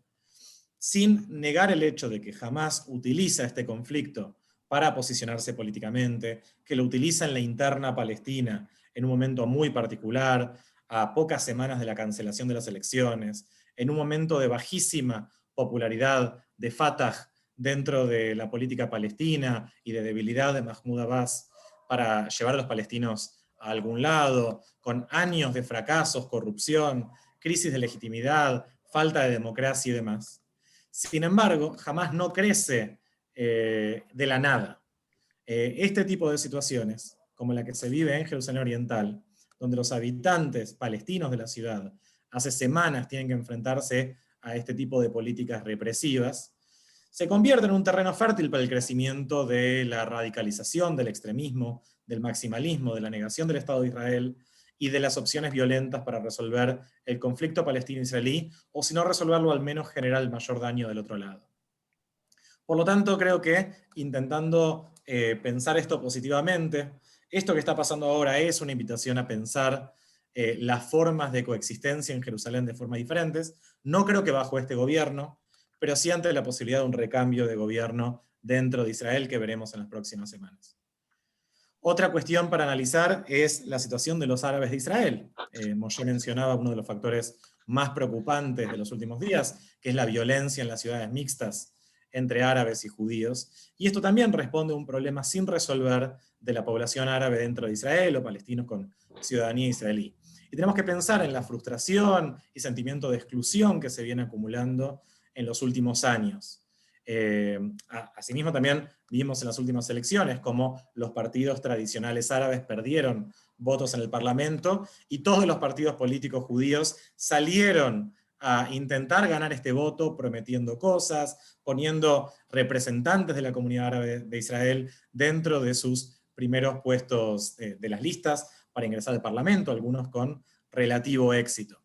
sin negar el hecho de que Hamás utiliza este conflicto para posicionarse políticamente, que lo utiliza en la interna palestina en un momento muy particular, a pocas semanas de la cancelación de las elecciones, en un momento de bajísima popularidad de Fatah dentro de la política palestina y de debilidad de Mahmoud Abbas para llevar a los palestinos a algún lado, con años de fracasos, corrupción, crisis de legitimidad, falta de democracia y demás. Sin embargo, Hamás no crece de la nada. Este tipo de situaciones, como la que se vive en Jerusalén Oriental, donde los habitantes palestinos de la ciudad hace semanas tienen que enfrentarse a este tipo de políticas represivas, se convierte en un terreno fértil para el crecimiento de la radicalización, del extremismo, del maximalismo, de la negación del Estado de Israel y de las opciones violentas para resolver el conflicto palestino-israelí, o si no resolverlo, al menos generar el mayor daño del otro lado. Por lo tanto, creo que intentando pensar esto positivamente, esto que está pasando ahora es una invitación a pensar las formas de coexistencia en Jerusalén de formas diferentes. No creo que bajo este gobierno, pero sí ante la posibilidad de un recambio de gobierno dentro de Israel que veremos en las próximas semanas. Otra cuestión para analizar es la situación de los árabes de Israel. Moshe mencionaba uno de los factores más preocupantes de los últimos días, que es la violencia en las ciudades mixtas entre árabes y judíos. Y esto también responde a un problema sin resolver de la población árabe dentro de Israel o palestinos con ciudadanía israelí. Y tenemos que pensar en la frustración y sentimiento de exclusión que se viene acumulando en los últimos años. Asimismo, también vimos en las últimas elecciones cómo los partidos tradicionales árabes perdieron votos en el Parlamento y todos los partidos políticos judíos salieron a intentar ganar este voto prometiendo cosas, poniendo representantes de la comunidad árabe de Israel dentro de sus primeros puestos de las listas para ingresar al Parlamento, algunos con relativo éxito.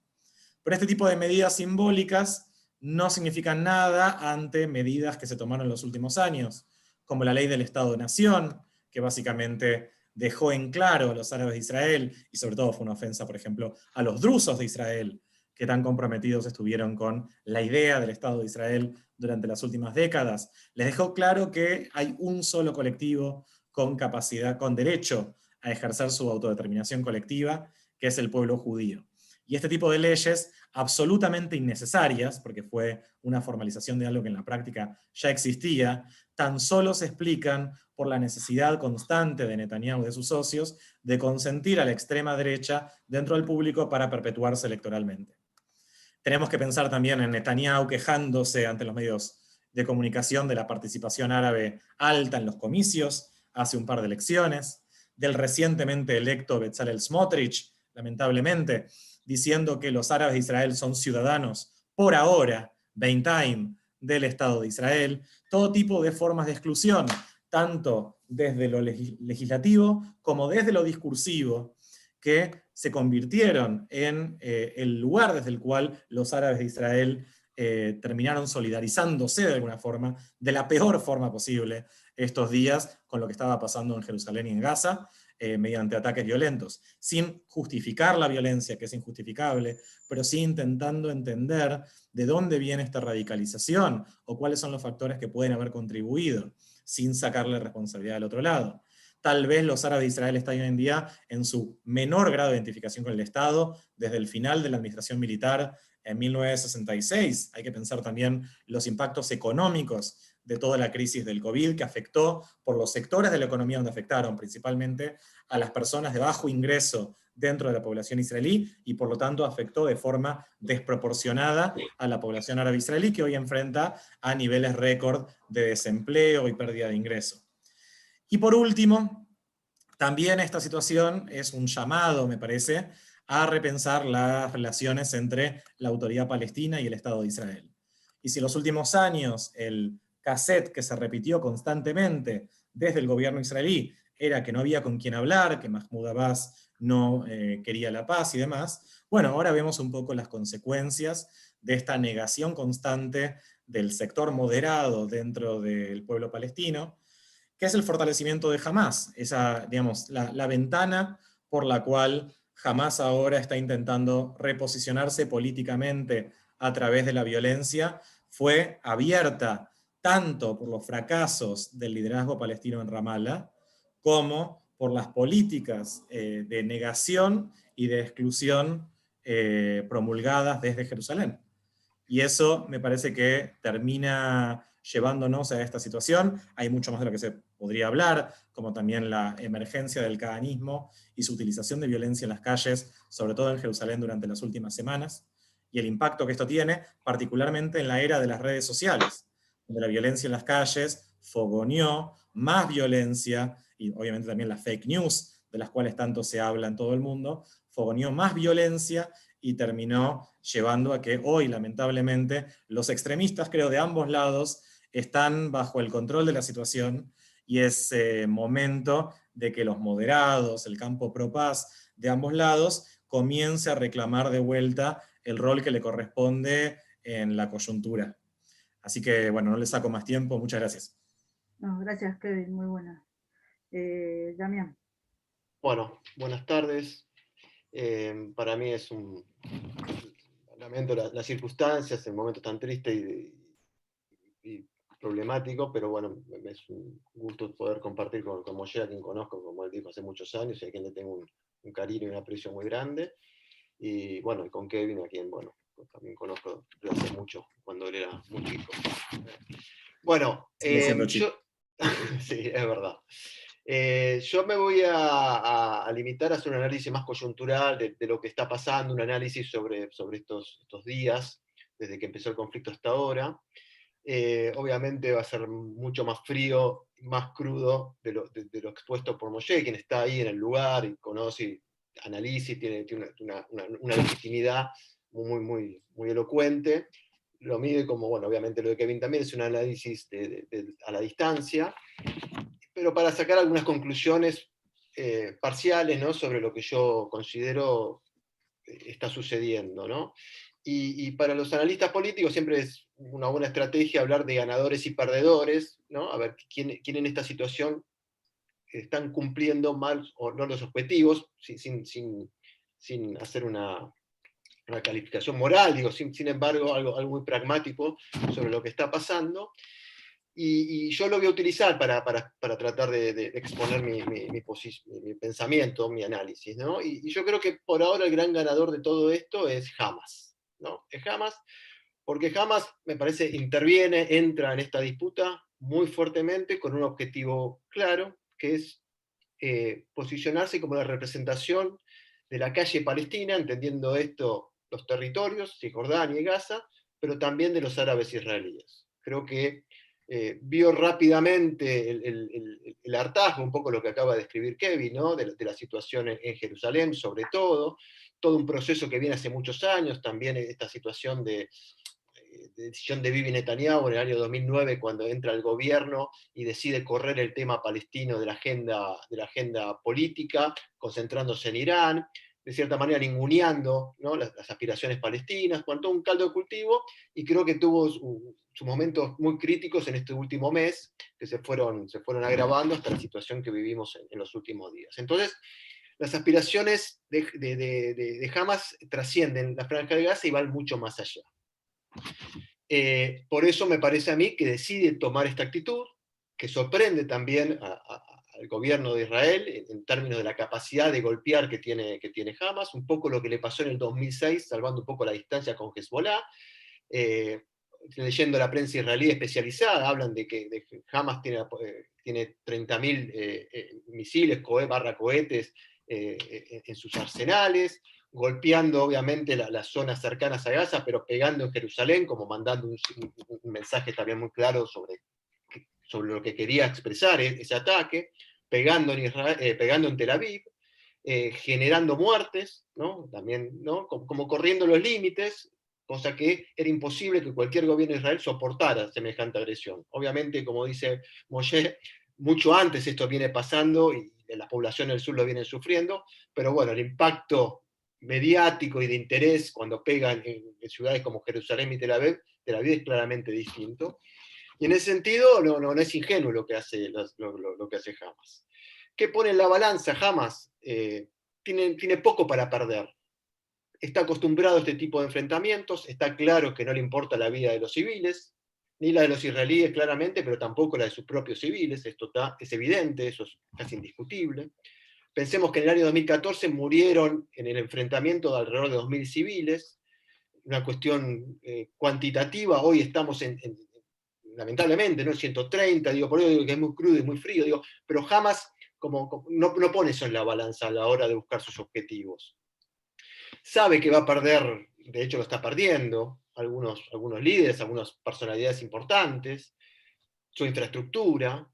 Pero este tipo de medidas simbólicas no significan nada ante medidas que se tomaron en los últimos años, como la ley del Estado-Nación, que básicamente dejó en claro a los árabes de Israel, y sobre todo fue una ofensa, por ejemplo, a los drusos de Israel, que tan comprometidos estuvieron con la idea del Estado de Israel durante las últimas décadas. Les dejó claro que hay un solo colectivo con capacidad, con derecho a ejercer su autodeterminación colectiva, que es el pueblo judío. Y este tipo de leyes, absolutamente innecesarias, porque fue una formalización de algo que en la práctica ya existía, tan solo se explican por la necesidad constante de Netanyahu y de sus socios de consentir a la extrema derecha dentro del público para perpetuarse electoralmente. Tenemos que pensar también en Netanyahu quejándose ante los medios de comunicación de la participación árabe alta en los comicios hace un par de elecciones, del recientemente electo Bezalel Smotrich, lamentablemente, diciendo que los árabes de Israel son ciudadanos, por ahora, beinteim, del Estado de Israel, todo tipo de formas de exclusión, tanto desde lo legislativo como desde lo discursivo, que se convirtieron en el lugar desde el cual los árabes de Israel terminaron solidarizándose de alguna forma, de la peor forma posible, estos días con lo que estaba pasando en Jerusalén y en Gaza, mediante ataques violentos, sin justificar la violencia, que es injustificable, pero sí intentando entender de dónde viene esta radicalización, o cuáles son los factores que pueden haber contribuido, sin sacarle responsabilidad al otro lado. Tal vez los árabes de Israel están hoy en día en su menor grado de identificación con el Estado, desde el final de la administración militar en 1966. Hay que pensar también los impactos económicos de toda la crisis del COVID, que afectó por los sectores de la economía donde afectaron, principalmente a las personas de bajo ingreso dentro de la población israelí, y por lo tanto afectó de forma desproporcionada a la población árabe israelí, que hoy enfrenta a niveles récord de desempleo y pérdida de ingreso. Y por último, también esta situación es un llamado, me parece, a repensar las relaciones entre la autoridad palestina y el Estado de Israel. Y si en los últimos años el cassette que se repitió constantemente desde el gobierno israelí era que no había con quién hablar, que Mahmoud Abbas no quería la paz y demás, bueno, ahora vemos un poco las consecuencias de esta negación constante del sector moderado dentro del pueblo palestino, que es el fortalecimiento de Hamás, esa, digamos, la ventana por la cual Hamás ahora está intentando reposicionarse políticamente a través de la violencia, fue abierta tanto por los fracasos del liderazgo palestino en Ramallah, como por las políticas de negación y de exclusión promulgadas desde Jerusalén. Y eso me parece que termina llevándonos a esta situación. Hay mucho más de lo que se podría hablar, como también la emergencia del caganismo y su utilización de violencia en las calles, sobre todo en Jerusalén durante las últimas semanas, y el impacto que esto tiene, particularmente en la era de las redes sociales, donde la violencia en las calles fogoneó más violencia, y obviamente también las fake news, de las cuales tanto se habla en todo el mundo, fogoneó más violencia y terminó llevando a que hoy, lamentablemente, los extremistas, creo, de ambos lados, están bajo el control de la situación, y es momento de que los moderados, el campo pro paz de ambos lados, comience a reclamar de vuelta el rol que le corresponde en la coyuntura. Así que, bueno, no le saco más tiempo, muchas gracias. No, gracias, Kevin, muy buena. Damián. Bueno, buenas tardes. Para mí es lamento las circunstancias, el momento tan triste y problemático, pero bueno, es un gusto poder compartir con Moshe, a quien conozco, como él dijo, hace muchos años, y a quien le tengo un cariño y un aprecio muy grande. Y bueno, y con Kevin, a quien, bueno, también conozco desde hace mucho, cuando él era muy chico. Bueno, yo... sí, es verdad. Yo me voy a limitar a hacer un análisis más coyuntural de lo que está pasando, un análisis sobre estos días, desde que empezó el conflicto hasta ahora. Obviamente va a ser mucho más frío, más crudo de lo expuesto por Moshe, quien está ahí en el lugar y conoce y analiza y tiene una legitimidad muy elocuente. Lo mide como, bueno, obviamente lo de Kevin también es un análisis a la distancia, pero para sacar algunas conclusiones parciales, ¿no?, sobre lo que yo considero está sucediendo, ¿no? Y para los analistas políticos siempre es una buena estrategia hablar de ganadores y perdedores, ¿no? A ver quién en esta situación están cumpliendo mal o no los objetivos, sin hacer una calificación moral, digo, sin embargo, algo muy pragmático sobre lo que está pasando. Y yo lo voy a utilizar para tratar de exponer mi pensamiento, mi análisis, ¿no? Y yo creo que por ahora el gran ganador de todo esto es Hamas, ¿no? Es Hamas, porque Hamas, me parece, entra en esta disputa muy fuertemente con un objetivo claro, que es posicionarse como la representación de la calle palestina, entendiendo esto los territorios, Cisjordania y Gaza, pero también de los árabes israelíes. Creo que vio rápidamente el hartazgo, un poco lo que acaba de escribir Kevin, ¿no?, de la situación en Jerusalén, sobre todo un proceso que viene hace muchos años, también esta situación de decisión de Bibi Netanyahu en el año 2009, cuando entra al gobierno y decide correr el tema palestino de la agenda política, concentrándose en Irán. de cierta manera ninguneando, ¿no?, las aspiraciones palestinas, con todo un caldo de cultivo, y creo que tuvo sus momentos muy críticos en este último mes, que se fueron agravando hasta la situación que vivimos en los últimos días. Entonces, las aspiraciones de Hamas trascienden la Franja de Gaza y van mucho más allá. Por eso me parece a mí que decide tomar esta actitud, que sorprende también al gobierno de Israel en términos de la capacidad de golpear que tiene Hamas, un poco lo que le pasó en el 2006, salvando un poco la distancia con Hezbollah. Leyendo la prensa israelí especializada, hablan de que Hamas tiene 30.000 misiles, cohetes en sus arsenales, golpeando obviamente las zonas cercanas a Gaza, pero pegando en Jerusalén, como mandando un mensaje también muy claro sobre lo que quería expresar ese ataque, pegando en Tel Aviv, generando muertes, ¿no?, también, ¿no?, como corriendo los límites, cosa que era imposible que cualquier gobierno de Israel soportara semejante agresión. Obviamente, como dice Moshe, mucho antes esto viene pasando y las poblaciones del sur lo vienen sufriendo, pero bueno, el impacto mediático y de interés cuando pegan en ciudades como Jerusalén y Tel Aviv es claramente distinto. Y en ese sentido no es ingenuo lo que hace Hamas. ¿Qué pone en la balanza Hamas? Tiene poco para perder. Está acostumbrado a este tipo de enfrentamientos, está claro que no le importa la vida de los civiles, ni la de los israelíes claramente, pero tampoco la de sus propios civiles, esto es evidente, eso es casi indiscutible. Pensemos que en el año 2014 murieron en el enfrentamiento de alrededor de 2.000 civiles, una cuestión cuantitativa, hoy estamos lamentablemente, ¿no?, 130, por eso digo que es muy crudo y muy frío, pero jamás no pone eso en la balanza a la hora de buscar sus objetivos. Sabe que va a perder, de hecho lo está perdiendo, algunos líderes, algunas personalidades importantes, su infraestructura.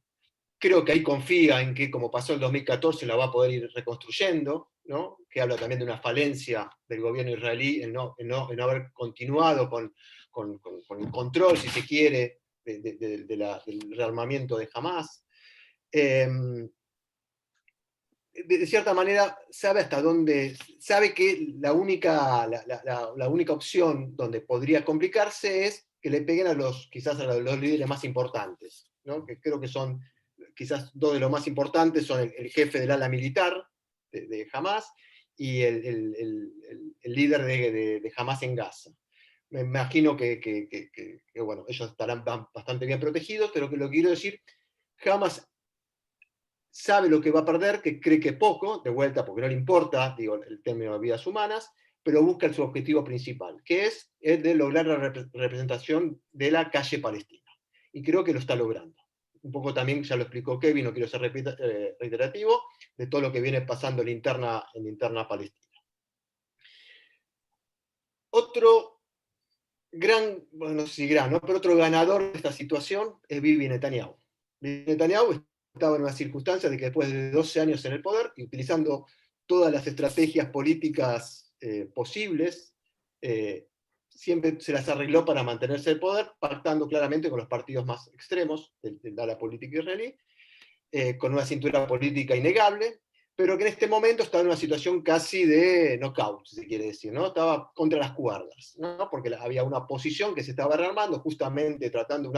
Creo que ahí confía en que, como pasó en 2014, la va a poder ir reconstruyendo, ¿no?, que habla también de una falencia del gobierno israelí en no haber continuado con el control, si se quiere, del rearmamiento de Hamas. De cierta manera sabe hasta dónde, sabe que la única opción donde podría complicarse es que le peguen quizás a los líderes más importantes, ¿no?, que creo que son quizás dos de los más importantes, son el jefe del ala militar de Hamas y el líder de Hamas en Gaza. Me imagino que bueno, ellos estarán bastante bien protegidos, pero que lo que quiero decir, Hamas sabe lo que va a perder, que cree que poco, de vuelta porque no le importa, el término de vidas humanas, pero busca su objetivo principal, que es el de lograr la representación de la calle palestina. Y creo que lo está logrando. Un poco también, ya lo explicó Kevin, no quiero ser reiterativo, de todo lo que viene pasando en la interna palestina. Otro gran, bueno, no sé si gran, ¿no?, pero otro ganador de esta situación es Bibi Netanyahu. Bibi Netanyahu estaba en una circunstancia de que después de 12 años en el poder, y utilizando todas las estrategias políticas posibles, siempre se las arregló para mantenerse en el poder, pactando claramente con los partidos más extremos del ala política israelí, con una cintura política innegable, pero que en este momento estaba en una situación casi de knockout, si se quiere decir, ¿no? Estaba contra las cuerdas, ¿no?, porque había una oposición que se estaba rearmando, justamente tratando,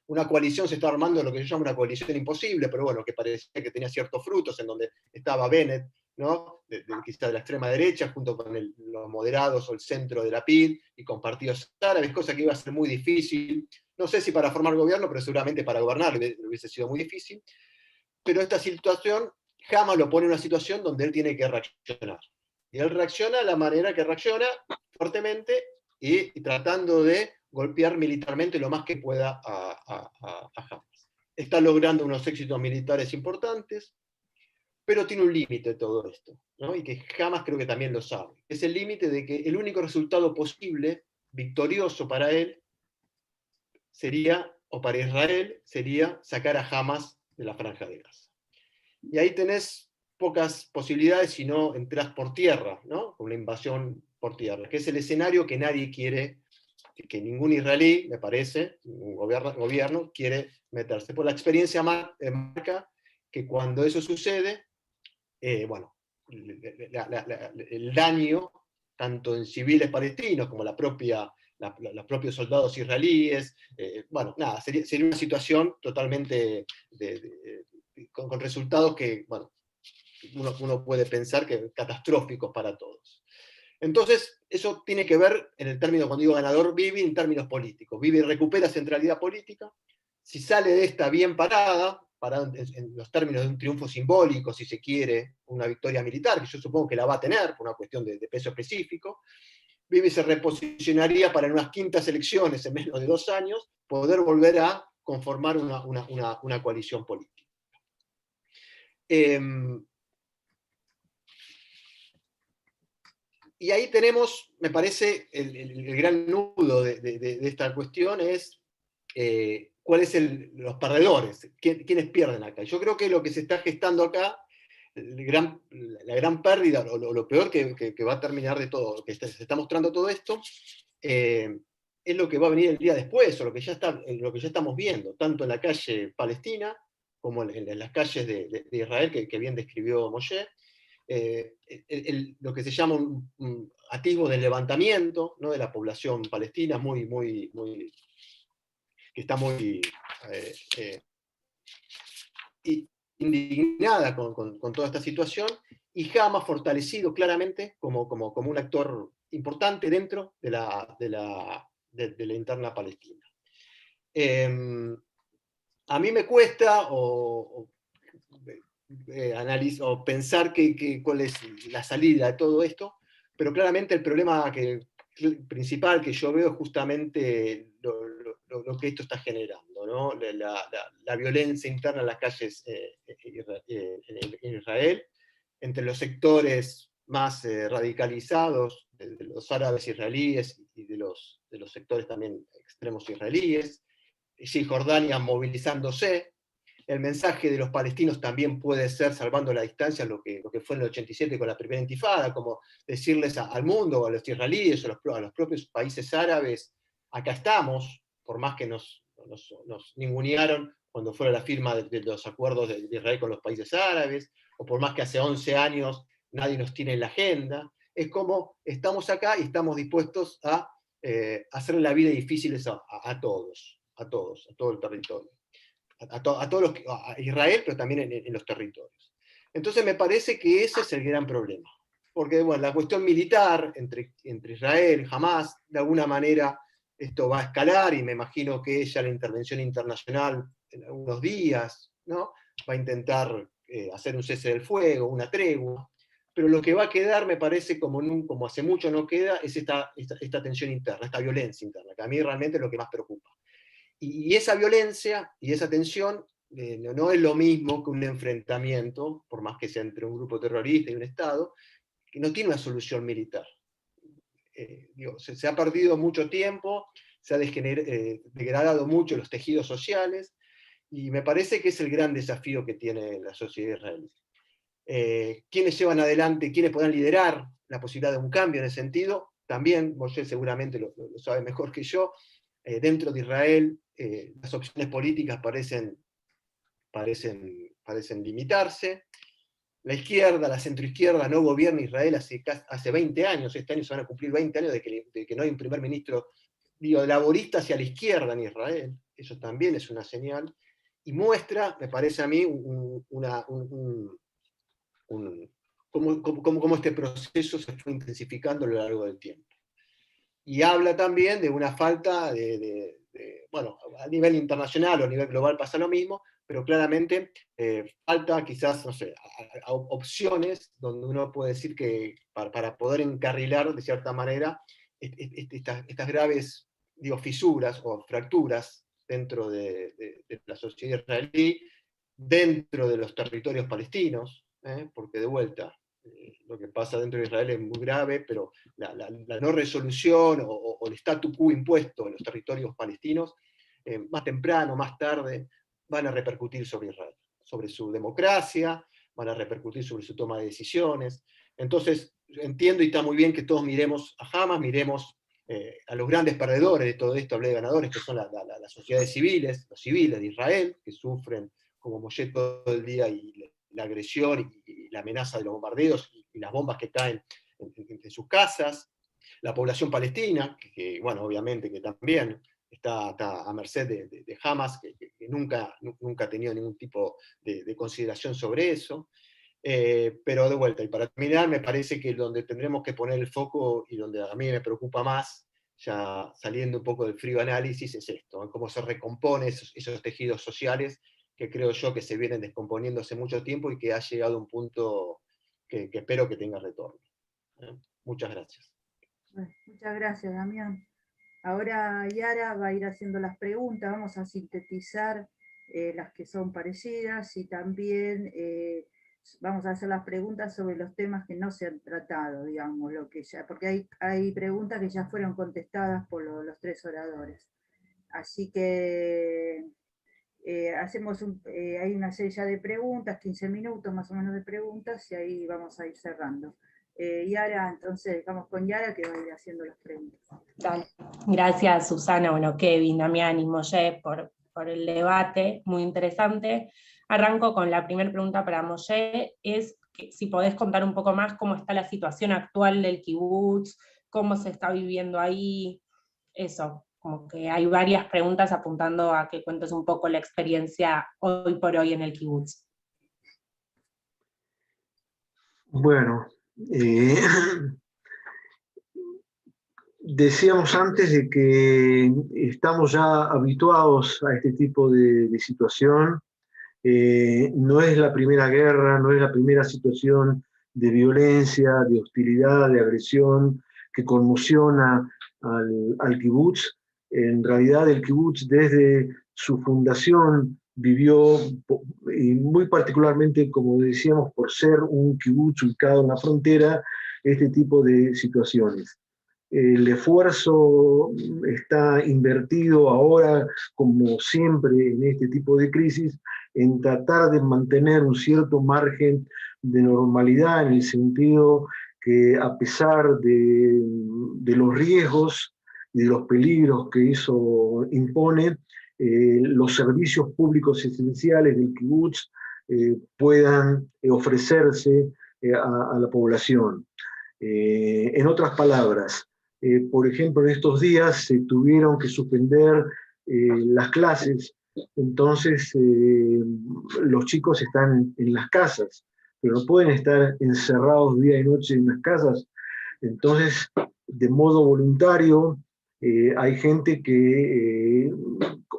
una coalición se estaba armando, lo que yo llamo una coalición imposible, pero bueno, que parecía que tenía ciertos frutos, en donde estaba Bennett, ¿no?, quizá de la extrema derecha, junto con los moderados o el centro de la PID, y con partidos árabes, cosa que iba a ser muy difícil, no sé si para formar gobierno, pero seguramente para gobernar hubiese sido muy difícil. Pero esta situación, Hamas lo pone en una situación donde él tiene que reaccionar. Y él reacciona de la manera que reacciona, fuertemente, y tratando de golpear militarmente lo más que pueda a Hamas. Está logrando unos éxitos militares importantes, pero tiene un límite todo esto, ¿no?, y que Hamas creo que también lo sabe. Es el límite de que el único resultado posible, victorioso para él, o para Israel, sería sacar a Hamas de la Franja de Gaza. Y ahí tenés pocas posibilidades si no entras por tierra, ¿no?, con una invasión por tierra, que es el escenario que nadie quiere, que ningún israelí, me parece, ningún gobierno quiere meterse. Por la experiencia marca que cuando eso sucede, bueno, el daño, tanto en civiles palestinos como los propios soldados israelíes. Bueno, nada, sería una situación totalmente con resultados que, bueno, uno puede pensar que catastróficos para todos. Entonces, eso tiene que ver, en el término, cuando digo ganador, Bibi, en términos políticos. Bibi recupera centralidad política. Si sale de esta bien parada en los términos de un triunfo simbólico, si se quiere, una victoria militar, que yo supongo que la va a tener por una cuestión de peso específico, Bibi se reposicionaría para en unas quintas elecciones en menos de 2 años poder volver a conformar una coalición política. Y ahí tenemos, me parece, el gran nudo de esta cuestión es cuáles los perdedores, quiénes pierden acá. Yo creo que lo que se está gestando acá, la gran pérdida, o lo peor que va a terminar de todo, que se está mostrando todo esto, es lo que va a venir el día después, o lo que ya estamos viendo, tanto en la calle palestina como en las calles de Israel, que bien describió Moshe. Lo que se llama un atisbo del levantamiento, ¿no?, de la población palestina, que está muy indignada con toda esta situación, y Hamas fortalecido claramente como un actor importante dentro de la interna palestina. A mí me cuesta pensar cuál es la salida de todo esto, pero claramente el problema principal que yo veo es justamente lo que esto está generando, ¿no? La violencia interna en las calles en Israel, entre los sectores más radicalizados, de los árabes israelíes y de los sectores también extremos israelíes, Cisjordania movilizándose. El mensaje de los palestinos también puede ser, salvando la distancia, lo que fue en el 87 con la primera intifada, como decirles al mundo, a los israelíes, a los propios países árabes, acá estamos, por más que nos ningunearon cuando fue la firma de los acuerdos de Israel con los países árabes, o por más que hace 11 años nadie nos tiene en la agenda. Es como estamos acá y estamos dispuestos a hacerle la vida difícil a todos, a todo el territorio. A Israel, pero también en los territorios. Entonces me parece que ese es el gran problema. Porque bueno, la cuestión militar entre Israel, Hamas, de alguna manera esto va a escalar, y me imagino que ya la intervención internacional en algunos días, ¿no?, va a intentar hacer un cese del fuego, una tregua, pero lo que va a quedar, me parece, como hace mucho no queda, es esta tensión interna, esta violencia interna, que a mí realmente es lo que más preocupa. Y esa violencia y esa tensión no es lo mismo que un enfrentamiento, por más que sea entre un grupo terrorista y un Estado, que no tiene una solución militar. Se ha perdido mucho tiempo, se ha degradado mucho los tejidos sociales, y me parece que es el gran desafío que tiene la sociedad israelí. ¿Quiénes llevan adelante, quiénes podrán liderar la posibilidad de un cambio en ese sentido? También, Moshe seguramente lo sabe mejor que yo. Dentro de Israel, las opciones políticas parecen limitarse. La izquierda, la centroizquierda, no gobierna Israel hace 20 años. Este año se van a cumplir 20 años de que no hay un primer ministro laborista hacia la izquierda en Israel. Eso también es una señal. Y muestra, me parece a mí, cómo este proceso se fue intensificando a lo largo del tiempo. Y habla también de una falta bueno, a nivel internacional o a nivel global pasa lo mismo, pero claramente falta quizás, no sé, opciones donde uno puede decir que para poder encarrilar de cierta manera estas graves, fisuras o fracturas dentro de la sociedad israelí, dentro de los territorios palestinos, porque de vuelta, lo que pasa dentro de Israel es muy grave, pero la no resolución o el statu quo impuesto en los territorios palestinos, más temprano, más tarde, van a repercutir sobre Israel, sobre su democracia, van a repercutir sobre su toma de decisiones. Entonces, entiendo y está muy bien que todos miremos a Hamas, miremos a los grandes perdedores de todo esto, hablé de ganadores, que son las sociedades civiles, los civiles de Israel, que sufren como Moshe todo el día y la agresión y la amenaza de los bombardeos y las bombas que caen en sus casas. La población palestina, que bueno, obviamente que también está a merced de Hamas, que nunca ha tenido ningún tipo de consideración sobre eso. Pero de vuelta, y para terminar, me parece que donde tendremos que poner el foco, y donde a mí me preocupa más, ya saliendo un poco del frío análisis, es esto, en cómo se recompone esos tejidos sociales que creo yo que se vienen descomponiendo hace mucho tiempo y que ha llegado a un punto que espero que tenga retorno. Muchas gracias. Bueno, muchas gracias, Damián. Ahora Yara va a ir haciendo las preguntas, vamos a sintetizar las que son parecidas y también vamos a hacer las preguntas sobre los temas que no se han tratado, digamos, porque hay preguntas que ya fueron contestadas por los tres oradores. Así que hay una serie ya de preguntas, 15 minutos más o menos de preguntas, y ahí vamos a ir cerrando. Yara, entonces vamos con Yara, que va a ir haciendo las preguntas. Dale. Gracias, Susana, bueno, Kevin, Damián y Moshe por el debate, muy interesante. Arranco con la primera pregunta para Moshe, es que si podés contar un poco más cómo está la situación actual del kibutz, cómo se está viviendo ahí, eso, como que hay varias preguntas apuntando a que cuentes un poco la experiencia hoy por hoy en el kibutz. Bueno, decíamos antes de que estamos ya habituados a este tipo de situación. No es la primera guerra, no es la primera situación de violencia, de hostilidad, de agresión que conmociona al kibutz. En realidad el kibutz desde su fundación vivió, y muy particularmente, como decíamos, por ser un kibutz ubicado en la frontera, este tipo de situaciones. El esfuerzo está invertido ahora, como siempre en este tipo de crisis, en tratar de mantener un cierto margen de normalidad, en el sentido que a pesar de los riesgos y de los peligros que eso impone, los servicios públicos esenciales del kibutz puedan ofrecerse a la población. En otras palabras, por ejemplo, en estos días se tuvieron que suspender las clases, entonces los chicos están en las casas, pero no pueden estar encerrados día y noche en las casas. Entonces, de modo voluntario, hay gente que,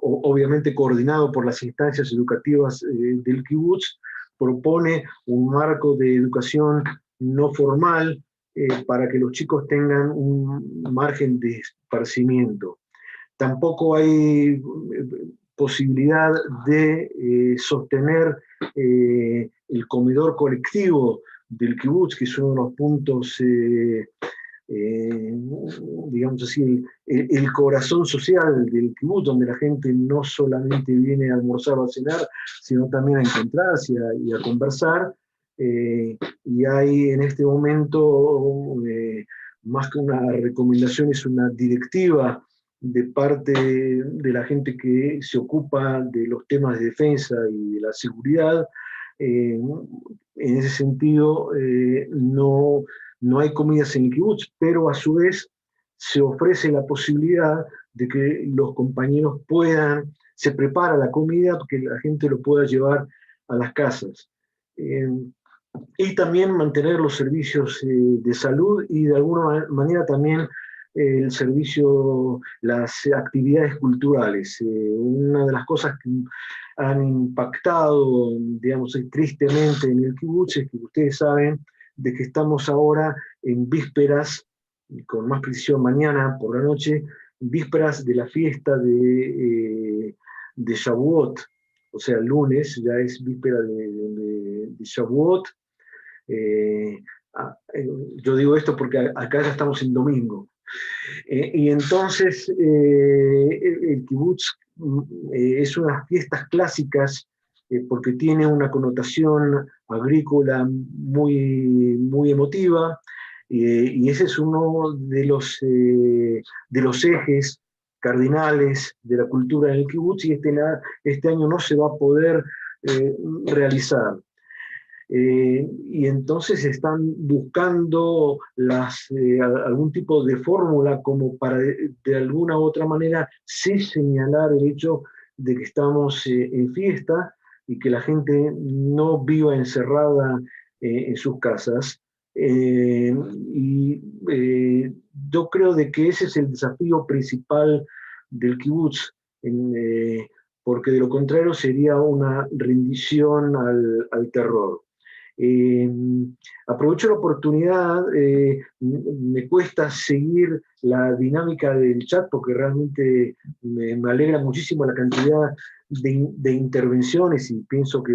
obviamente coordinado por las instancias educativas del kibutz, propone un marco de educación no formal para que los chicos tengan un margen de esparcimiento. Tampoco hay posibilidad de sostener el comedor colectivo del kibutz, que es uno de los puntos, digamos así, el corazón social del kibutz, donde la gente no solamente viene a almorzar o a cenar, sino también a encontrarse y a conversar. Y hay en este momento, más que una recomendación, es una directiva de parte de la gente que se ocupa de los temas de defensa y de la seguridad. En ese sentido, no hay comidas en el kibutz, pero a su vez se ofrece la posibilidad de que los compañeros se prepara la comida, que la gente lo pueda llevar a las casas. Y también mantener los servicios de salud y de alguna manera también el servicio, las actividades culturales. Una de las cosas que han impactado, digamos, tristemente en el kibutz es que ustedes saben de que estamos ahora en vísperas, con más precisión mañana por la noche, vísperas de la fiesta de Shavuot, o sea, el lunes ya es víspera de Shavuot. Yo digo esto porque acá ya estamos en domingo. Y entonces el kibutz es unas fiestas clásicas porque tiene una connotación agrícola muy, muy emotiva, y ese es uno de los ejes cardinales de la cultura en el kibutz, y este año no se va a poder realizar. Y entonces están buscando algún tipo de fórmula como para de alguna u otra manera sí señalar el hecho de que estamos en fiesta y que la gente no viva encerrada en sus casas. Yo creo de que ese es el desafío principal del kibutz, porque de lo contrario sería una rendición al terror. Aprovecho la oportunidad, me cuesta seguir la dinámica del chat porque realmente me alegra muchísimo la cantidad de intervenciones y pienso que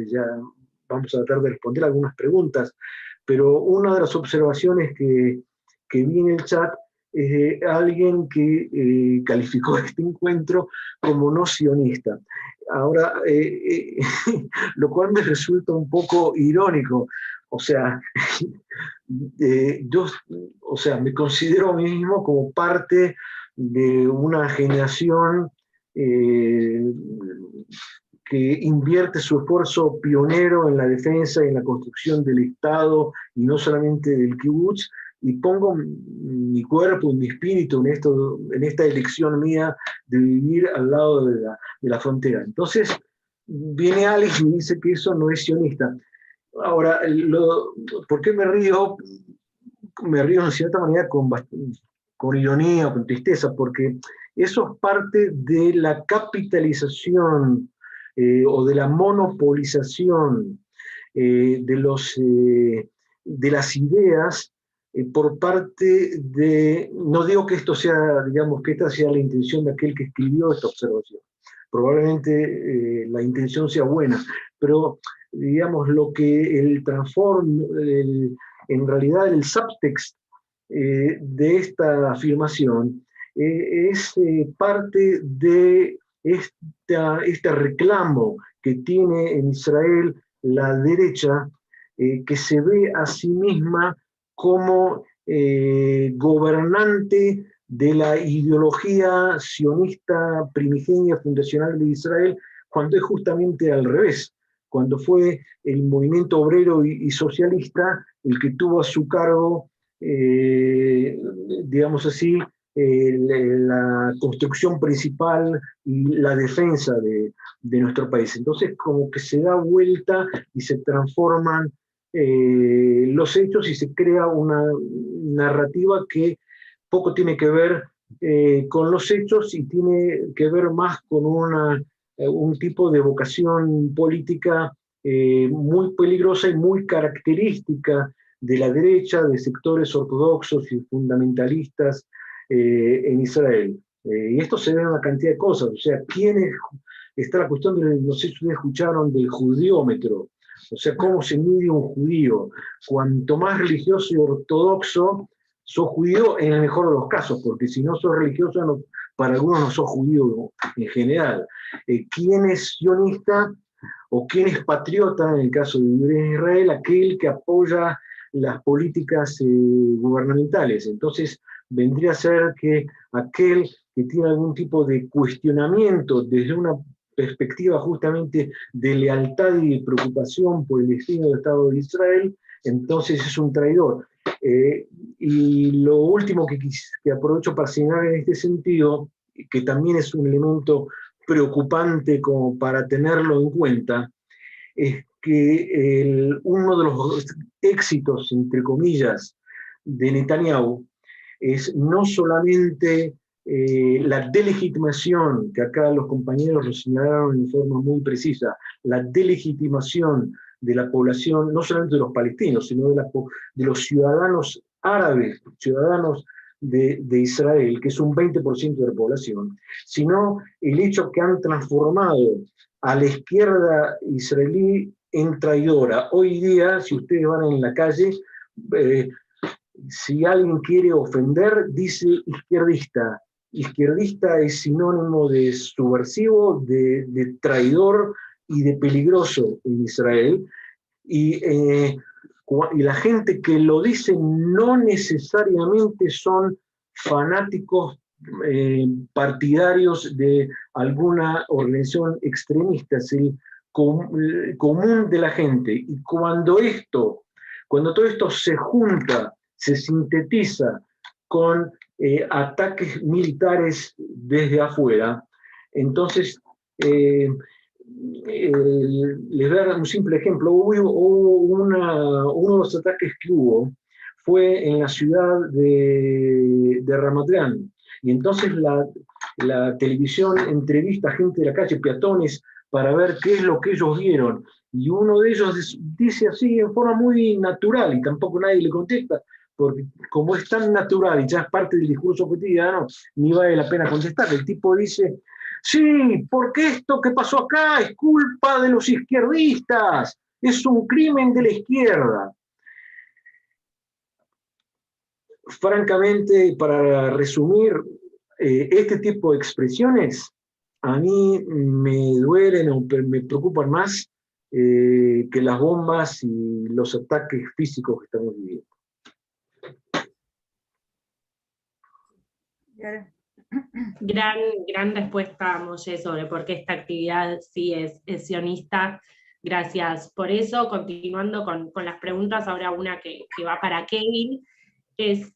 ya vamos a tratar de responder algunas preguntas, pero una de las observaciones que vi en el chat es alguien que calificó este encuentro como no sionista. Ahora, lo cual me resulta un poco irónico. O sea, yo me considero a mí mismo como parte de una generación que invierte su esfuerzo pionero en la defensa y en la construcción del Estado, y no solamente del kibutz, y pongo mi cuerpo, mi espíritu en esta elección mía de vivir al lado de la frontera. Entonces, viene Alex y dice que eso no es sionista. Ahora, ¿por qué me río? Me río en cierta manera con ironía o con tristeza, porque eso es parte de la capitalización o de la monopolización de las ideas por parte de, no digo que esto sea, digamos, que esta sea la intención de aquel que escribió esta observación, probablemente la intención sea buena, pero digamos lo que en realidad el subtext de esta afirmación es parte de este reclamo que tiene en Israel la derecha, que se ve a sí misma como gobernante de la ideología sionista primigenia fundacional de Israel, cuando es justamente al revés, cuando fue el movimiento obrero y socialista el que tuvo a su cargo, digamos así, la construcción principal y la defensa de nuestro país. Entonces, como que se da vuelta y se transforman los hechos y se crea una narrativa que poco tiene que ver con los hechos y tiene que ver más con un tipo de vocación política muy peligrosa y muy característica de la derecha, de sectores ortodoxos y fundamentalistas en Israel. Y esto se ve en una cantidad de cosas. O sea, está la cuestión de, no sé si ustedes escucharon, del judiómetro. O sea, cómo se mide un judío. Cuanto más religioso y ortodoxo, sos judío en el mejor de los casos, porque si no sos religioso, no, para algunos no sos judío en general. ¿Quién es sionista o quién es patriota en el caso de vivir en Israel? Aquel que apoya las políticas gubernamentales. Entonces, vendría a ser que aquel que tiene algún tipo de cuestionamiento desde una perspectiva justamente de lealtad y de preocupación por el destino del Estado de Israel, entonces es un traidor. Y lo último que aprovecho para señalar en este sentido, que también es un elemento preocupante como para tenerlo en cuenta, es que uno de los éxitos, entre comillas, de Netanyahu es no solamente la delegitimación, que acá los compañeros lo señalaron en forma muy precisa, la delegitimación de la población, no solamente de los palestinos, sino de los ciudadanos árabes, ciudadanos de Israel, que es un 20% de la población, sino el hecho que han transformado a la izquierda israelí en traidora. Hoy día, si ustedes van en la calle, si alguien quiere ofender, dice izquierdista. Izquierdista es sinónimo de subversivo, de traidor y de peligroso en Israel. Y la gente que lo dice no necesariamente son fanáticos partidarios de alguna organización extremista. común de la gente. Y cuando todo esto se junta, se sintetiza con ataques militares desde afuera, entonces les voy a dar un simple ejemplo. Uno de los ataques que hubo fue en la ciudad de Ramat Gan, y entonces la televisión entrevista a gente de la calle, peatones, para ver qué es lo que ellos vieron, y uno de ellos dice así en forma muy natural, y tampoco nadie le contesta, porque como es tan natural y ya es parte del discurso cotidiano, ni vale la pena contestar. El tipo dice: sí, porque esto que pasó acá es culpa de los izquierdistas, es un crimen de la izquierda. Francamente, para resumir, este tipo de expresiones a mí me duelen o me preocupan más que las bombas y los ataques físicos que estamos viviendo. Gran respuesta, Moye, sobre por qué esta actividad sí es sionista. Gracias por eso. Continuando con las preguntas, ahora una que va para Kevin.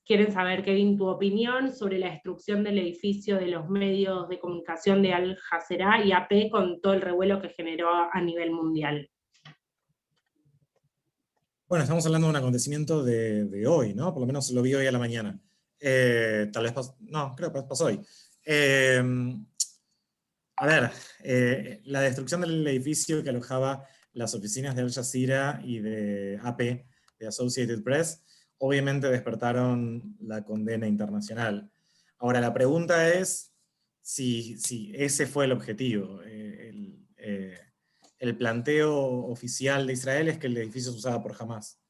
Quieren saber, Kevin, tu opinión sobre la destrucción del edificio de los medios de comunicación de Al Jazeera y AP con todo el revuelo que generó a nivel mundial. Bueno, estamos hablando de un acontecimiento de hoy, ¿no? Por lo menos lo vi hoy a la mañana. Tal vez no, creo que pasó hoy. A ver, la destrucción del edificio que alojaba las oficinas de Al Jazeera y de AP, de Associated Press, obviamente despertaron la condena internacional. Ahora, la pregunta es si ese fue el objetivo. El planteo oficial de Israel es que el edificio se usaba por Hamás,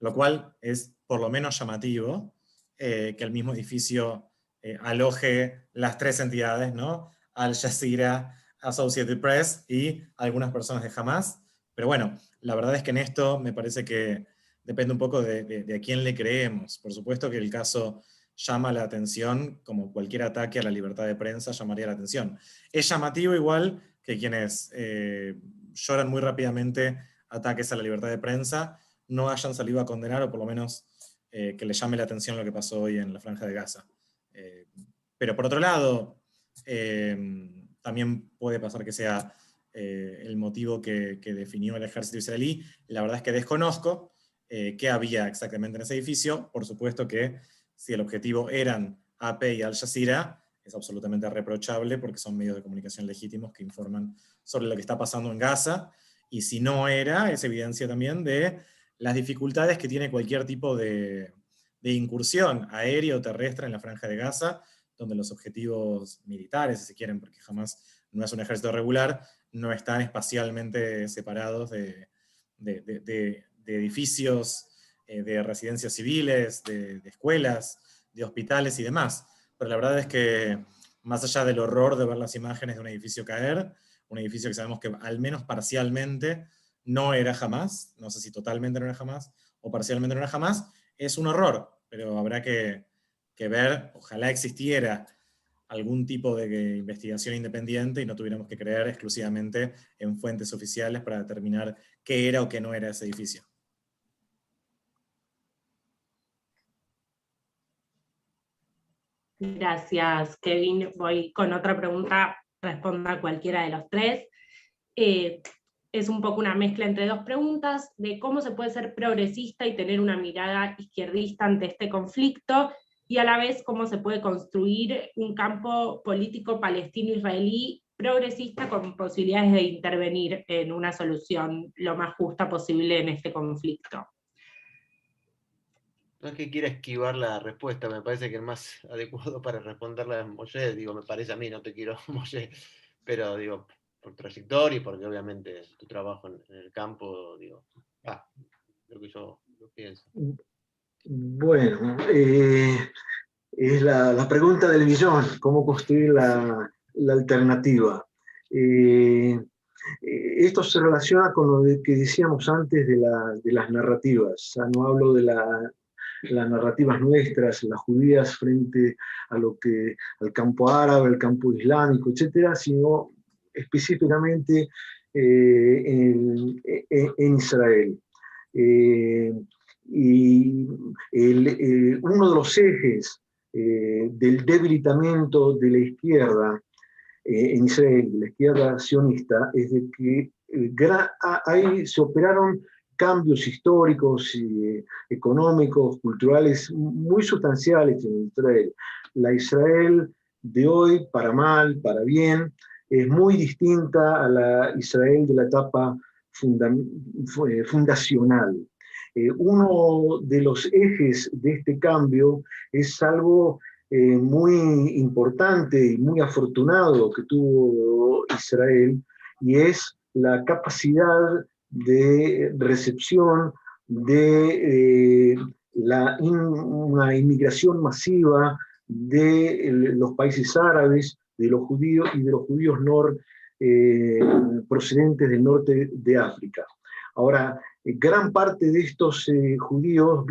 lo cual es por lo menos llamativo, que el mismo edificio aloje las tres entidades, ¿no? Al Jazeera, Associated Press y algunas personas de Hamás. Pero bueno, la verdad es que en esto me parece que depende un poco de a quién le creemos. Por supuesto que el caso llama la atención, como cualquier ataque a la libertad de prensa llamaría la atención. Es llamativo igual que quienes lloran muy rápidamente ataques a la libertad de prensa no hayan salido a condenar, o por lo menos que le llame la atención lo que pasó hoy en la Franja de Gaza. Pero por otro lado, también puede pasar que sea el motivo que definió el ejército israelí. La verdad es que desconozco qué había exactamente en ese edificio. Por supuesto que si el objetivo eran AP y Al Jazeera, es absolutamente reprochable porque son medios de comunicación legítimos que informan sobre lo que está pasando en Gaza, y si no era, es evidencia también de las dificultades que tiene cualquier tipo de incursión aérea o terrestre en la Franja de Gaza, donde los objetivos militares, si se quieren, porque jamás no es un ejército regular, no están espacialmente separados de edificios, de residencias civiles, de escuelas, de hospitales y demás. Pero la verdad es que, más allá del horror de ver las imágenes de un edificio caer, un edificio que sabemos que al menos parcialmente no era Hamás, no sé si totalmente no era Hamás o parcialmente no era Hamás, es un horror, pero habrá que ver, ojalá existiera algún tipo de investigación independiente y no tuviéramos que creer exclusivamente en fuentes oficiales para determinar qué era o qué no era ese edificio. Gracias, Kevin. Voy con otra pregunta, responda cualquiera de los tres. Es un poco una mezcla entre dos preguntas, de cómo se puede ser progresista y tener una mirada izquierdista ante este conflicto, y a la vez cómo se puede construir un campo político palestino-israelí progresista con posibilidades de intervenir en una solución lo más justa posible en este conflicto. No es que quiera esquivar la respuesta, me parece que el más adecuado para responderla es Moye, digo, me parece a mí, no te quiero, Moye, pero digo, por trayectoria y porque obviamente tu trabajo en el campo, digo, lo que yo pienso. Bueno, es la pregunta del millón, cómo construir la alternativa. Esto se relaciona con lo que decíamos antes de las narrativas. Ya no hablo de las narrativas nuestras, las judías frente al campo árabe, al campo islámico, etcétera, sino específicamente en Israel. Y uno de los ejes del debilitamiento de la izquierda en Israel, de la izquierda sionista, es de que ahí se operaron cambios históricos, económicos, culturales muy sustanciales en Israel. La Israel de hoy, para mal, para bien, es muy distinta a la Israel de la etapa fundacional. Uno de los ejes de este cambio es algo muy importante y muy afortunado que tuvo Israel, y es la capacidad de recepción de una inmigración masiva de los países árabes, de los judíos y de los judíos procedentes del norte de África. Ahora, gran parte de estos judíos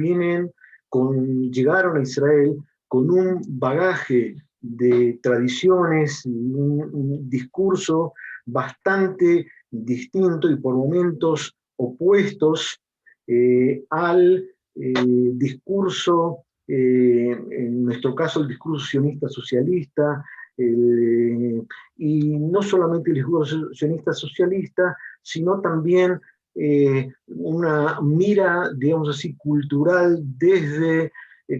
llegaron a Israel con un bagaje de tradiciones, un discurso bastante distinto y por momentos opuestos al discurso, en nuestro caso el discurso sionista socialista, y no solamente el discurso sionista socialista, sino también una mira, digamos así, cultural desde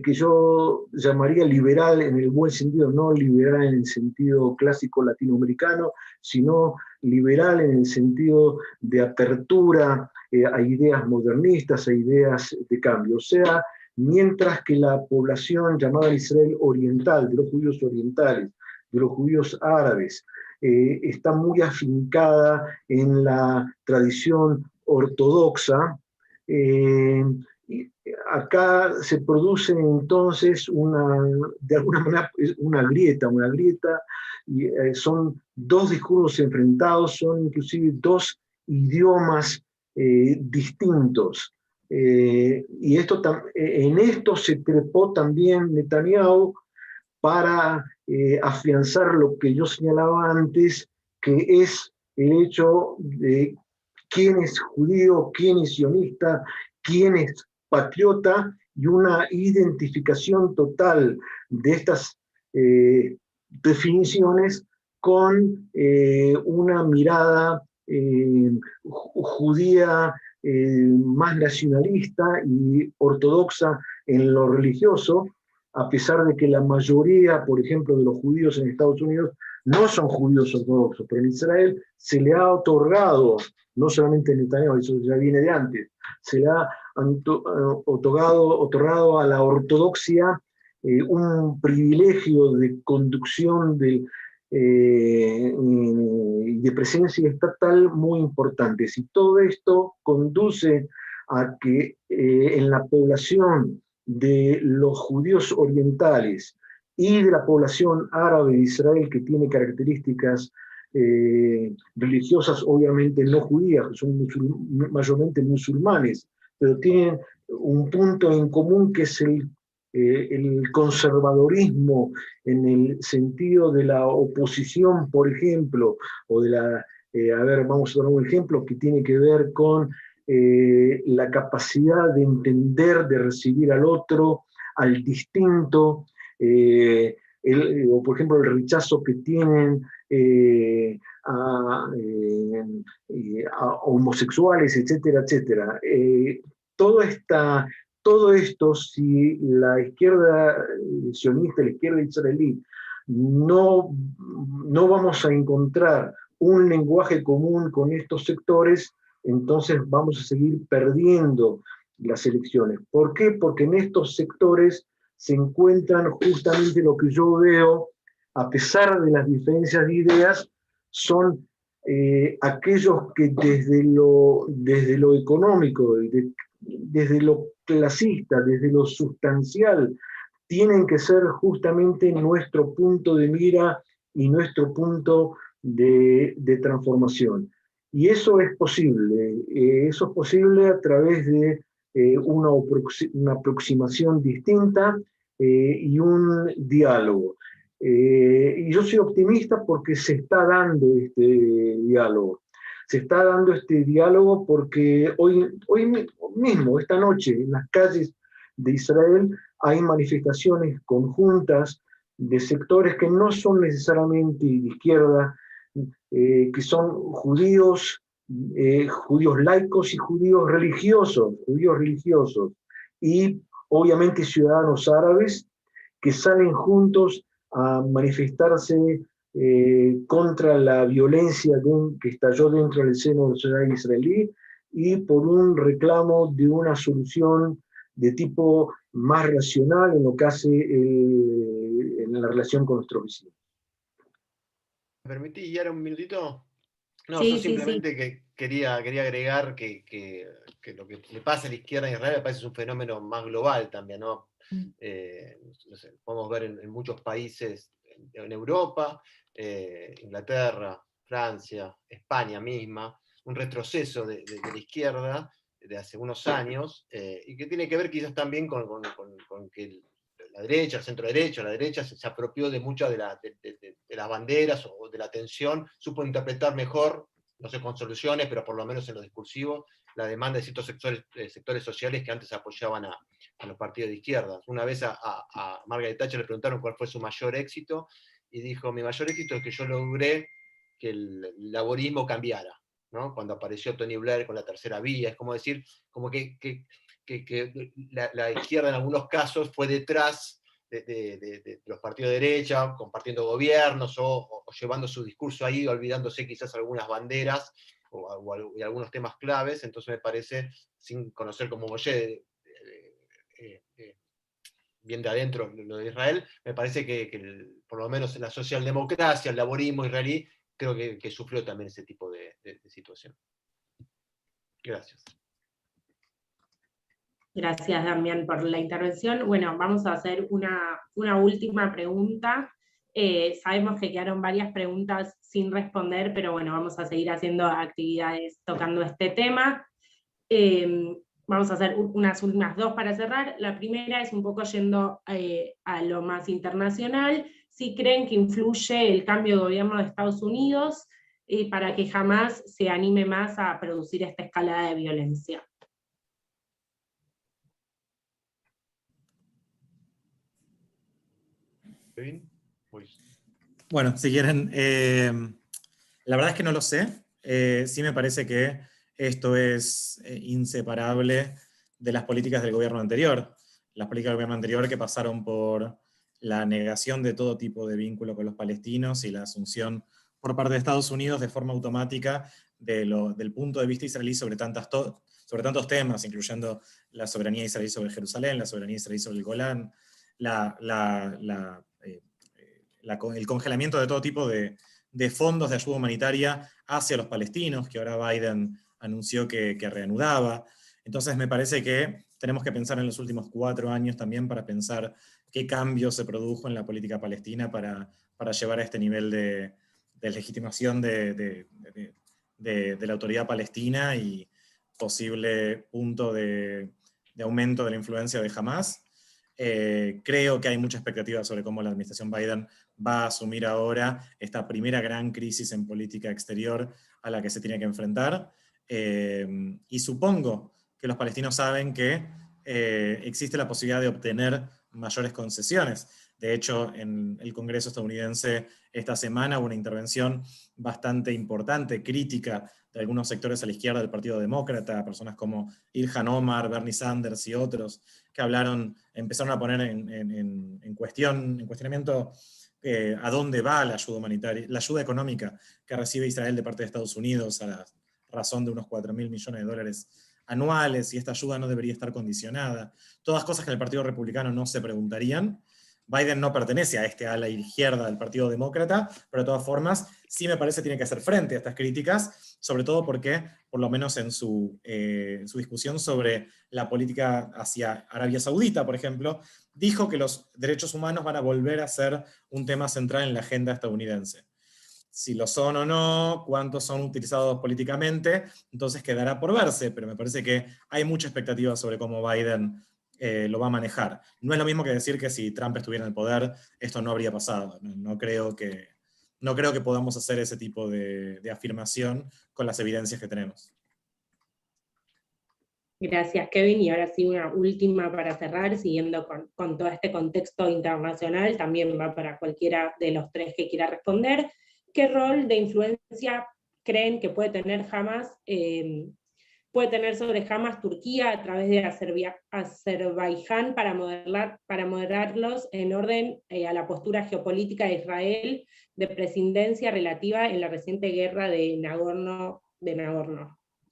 que yo llamaría liberal en el buen sentido, no liberal en el sentido clásico latinoamericano, sino liberal en el sentido de apertura a ideas modernistas, a ideas de cambio. O sea, mientras que la población llamada Israel oriental, de los judíos orientales, de los judíos árabes, está muy afincada en la tradición ortodoxa, acá se produce entonces de alguna manera una grieta, y son dos discursos enfrentados, son inclusive dos idiomas distintos. Y en esto se trepó también Netanyahu para afianzar lo que yo señalaba antes, que es el hecho de quién es judío, quién es sionista, quién es patriota, y una identificación total de estas definiciones con una mirada judía más nacionalista y ortodoxa en lo religioso, a pesar de que la mayoría, por ejemplo, de los judíos en Estados Unidos no son judíos ortodoxos, pero en Israel se le ha otorgado, no solamente en Netanyahu, eso ya viene de antes, se le ha otorgado a la ortodoxia un privilegio de conducción de presencia estatal muy importante. Si todo esto conduce a que en la población de los judíos orientales y de la población árabe de Israel, que tiene características religiosas, obviamente no judías, que son mayormente musulmanes, pero tienen un punto en común que es el conservadorismo en el sentido de la oposición, por ejemplo, o de la, vamos a dar un ejemplo que tiene que ver con la capacidad de entender, de recibir al otro, al distinto, o por ejemplo el rechazo que tienen a homosexuales, etcétera, etcétera. Todo esto, si la izquierda sionista, la izquierda israelí, no vamos a encontrar un lenguaje común con estos sectores, entonces vamos a seguir perdiendo las elecciones. ¿Por qué? Porque en estos sectores se encuentran justamente lo que yo veo, a pesar de las diferencias de ideas, son aquellos que desde lo económico, desde lo clasista, desde lo sustancial, tienen que ser justamente nuestro punto de mira y nuestro punto de transformación. Y eso es posible a través de una aproximación distinta y un diálogo. Y yo soy optimista porque se está dando este diálogo. se está dando este diálogo porque hoy mismo, esta noche, en las calles de Israel, hay manifestaciones conjuntas de sectores que no son necesariamente de izquierda, que son judíos laicos y judíos religiosos, y obviamente ciudadanos árabes que salen juntos a manifestarse contra la violencia que estalló dentro del seno de la sociedad israelí y por un reclamo de una solución de tipo más racional en lo que hace en la relación con nuestros vecinos. ¿Me permitís guiar un minutito? No, Sí, yo sí, simplemente que quería agregar que lo que le pasa a la izquierda en Israel me parece es un fenómeno más global también, ¿no? No sé, podemos ver en muchos países en Europa, Inglaterra, Francia, España misma, un retroceso de la izquierda de hace unos años, y que tiene que ver quizás también con que la derecha, el centro derecho, la derecha se apropió de muchas de las banderas o de la tensión, supo interpretar mejor, no sé con soluciones, pero por lo menos en lo discursivo, la demanda de ciertos sectores sociales que antes apoyaban a los partidos de izquierda. Una vez a Margaret Thatcher le preguntaron cuál fue su mayor éxito, y dijo, mi mayor éxito es que yo logré que el laborismo cambiara, ¿no? Cuando apareció Tony Blair con la tercera vía, es como decir, como que la izquierda en algunos casos fue detrás de los partidos de derecha, compartiendo gobiernos o llevando su discurso ahí, olvidándose quizás algunas banderas o algunos temas claves. Entonces me parece, sin conocer como Moshe bien de adentro lo de Israel, me parece que por lo menos la socialdemocracia, el laborismo israelí, creo que sufrió también ese tipo de situación. Gracias. Gracias, Damián, por la intervención. Bueno, vamos a hacer una última pregunta. Sabemos que quedaron varias preguntas sin responder, pero bueno, vamos a seguir haciendo actividades tocando este tema. Vamos a hacer unas últimas dos para cerrar. La primera es un poco yendo a lo más internacional. Si creen que influye el cambio de gobierno de Estados Unidos para que jamás se anime más a producir esta escalada de violencia. Bueno, si quieren, la verdad es que no lo sé. Sí me parece que esto es inseparable de las políticas del gobierno anterior. Las políticas del gobierno anterior que pasaron por la negación de todo tipo de vínculo con los palestinos y la asunción por parte de Estados Unidos de forma automática del punto de vista israelí sobre tantos temas, incluyendo la soberanía israelí sobre Jerusalén, la soberanía israelí sobre el Golán, el congelamiento de todo tipo de fondos de ayuda humanitaria hacia los palestinos, que ahora Biden anunció que reanudaba. Entonces me parece que tenemos que pensar en los últimos 4 años también para pensar qué cambio se produjo en la política palestina para llevar a este nivel de legitimación de la autoridad palestina y posible punto de aumento de la influencia de Hamás. Creo que hay mucha expectativa sobre cómo la administración Biden va a asumir ahora esta primera gran crisis en política exterior a la que se tiene que enfrentar. Y supongo que los palestinos saben que existe la posibilidad de obtener mayores concesiones. De hecho, en el Congreso estadounidense esta semana hubo una intervención bastante importante, crítica, de algunos sectores a la izquierda del Partido Demócrata, personas como Ilhan Omar, Bernie Sanders y otros, que empezaron a poner en cuestionamiento a dónde va la ayuda humanitaria, la ayuda económica que recibe Israel de parte de Estados Unidos a la razón de unos 4.000 millones de dólares anuales, y esta ayuda no debería estar condicionada. Todas cosas que el Partido Republicano no se preguntarían. Biden no pertenece a este ala izquierda del Partido Demócrata, pero de todas formas sí me parece que tiene que hacer frente a estas críticas, sobre todo porque, por lo menos en su discusión sobre la política hacia Arabia Saudita, por ejemplo, dijo que los derechos humanos van a volver a ser un tema central en la agenda estadounidense. Si lo son o no, cuántos son utilizados políticamente, entonces quedará por verse, pero me parece que hay mucha expectativa sobre cómo Biden lo va a manejar. No es lo mismo que decir que si Trump estuviera en el poder, esto no habría pasado. No no creo que podamos hacer ese tipo de afirmación con las evidencias que tenemos. Gracias, Kevin. Y ahora sí, una última para cerrar, siguiendo con todo este contexto internacional, también va para cualquiera de los tres que quiera responder. ¿Qué rol de influencia creen que puede tener sobre Hamas Turquía a través de Azerbaiyán para moderarlos en orden a la postura geopolítica de Israel de prescindencia relativa en la reciente guerra de Nagorno?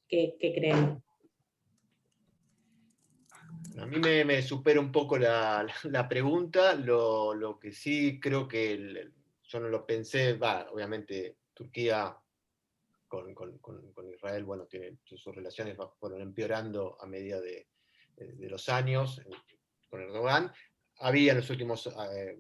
¿Qué creen? A mí me supera un poco la pregunta, lo que sí creo que yo no lo pensé, obviamente Turquía con Israel, bueno, sus relaciones fueron empeorando a medida de los años con Erdogan. Había en los últimos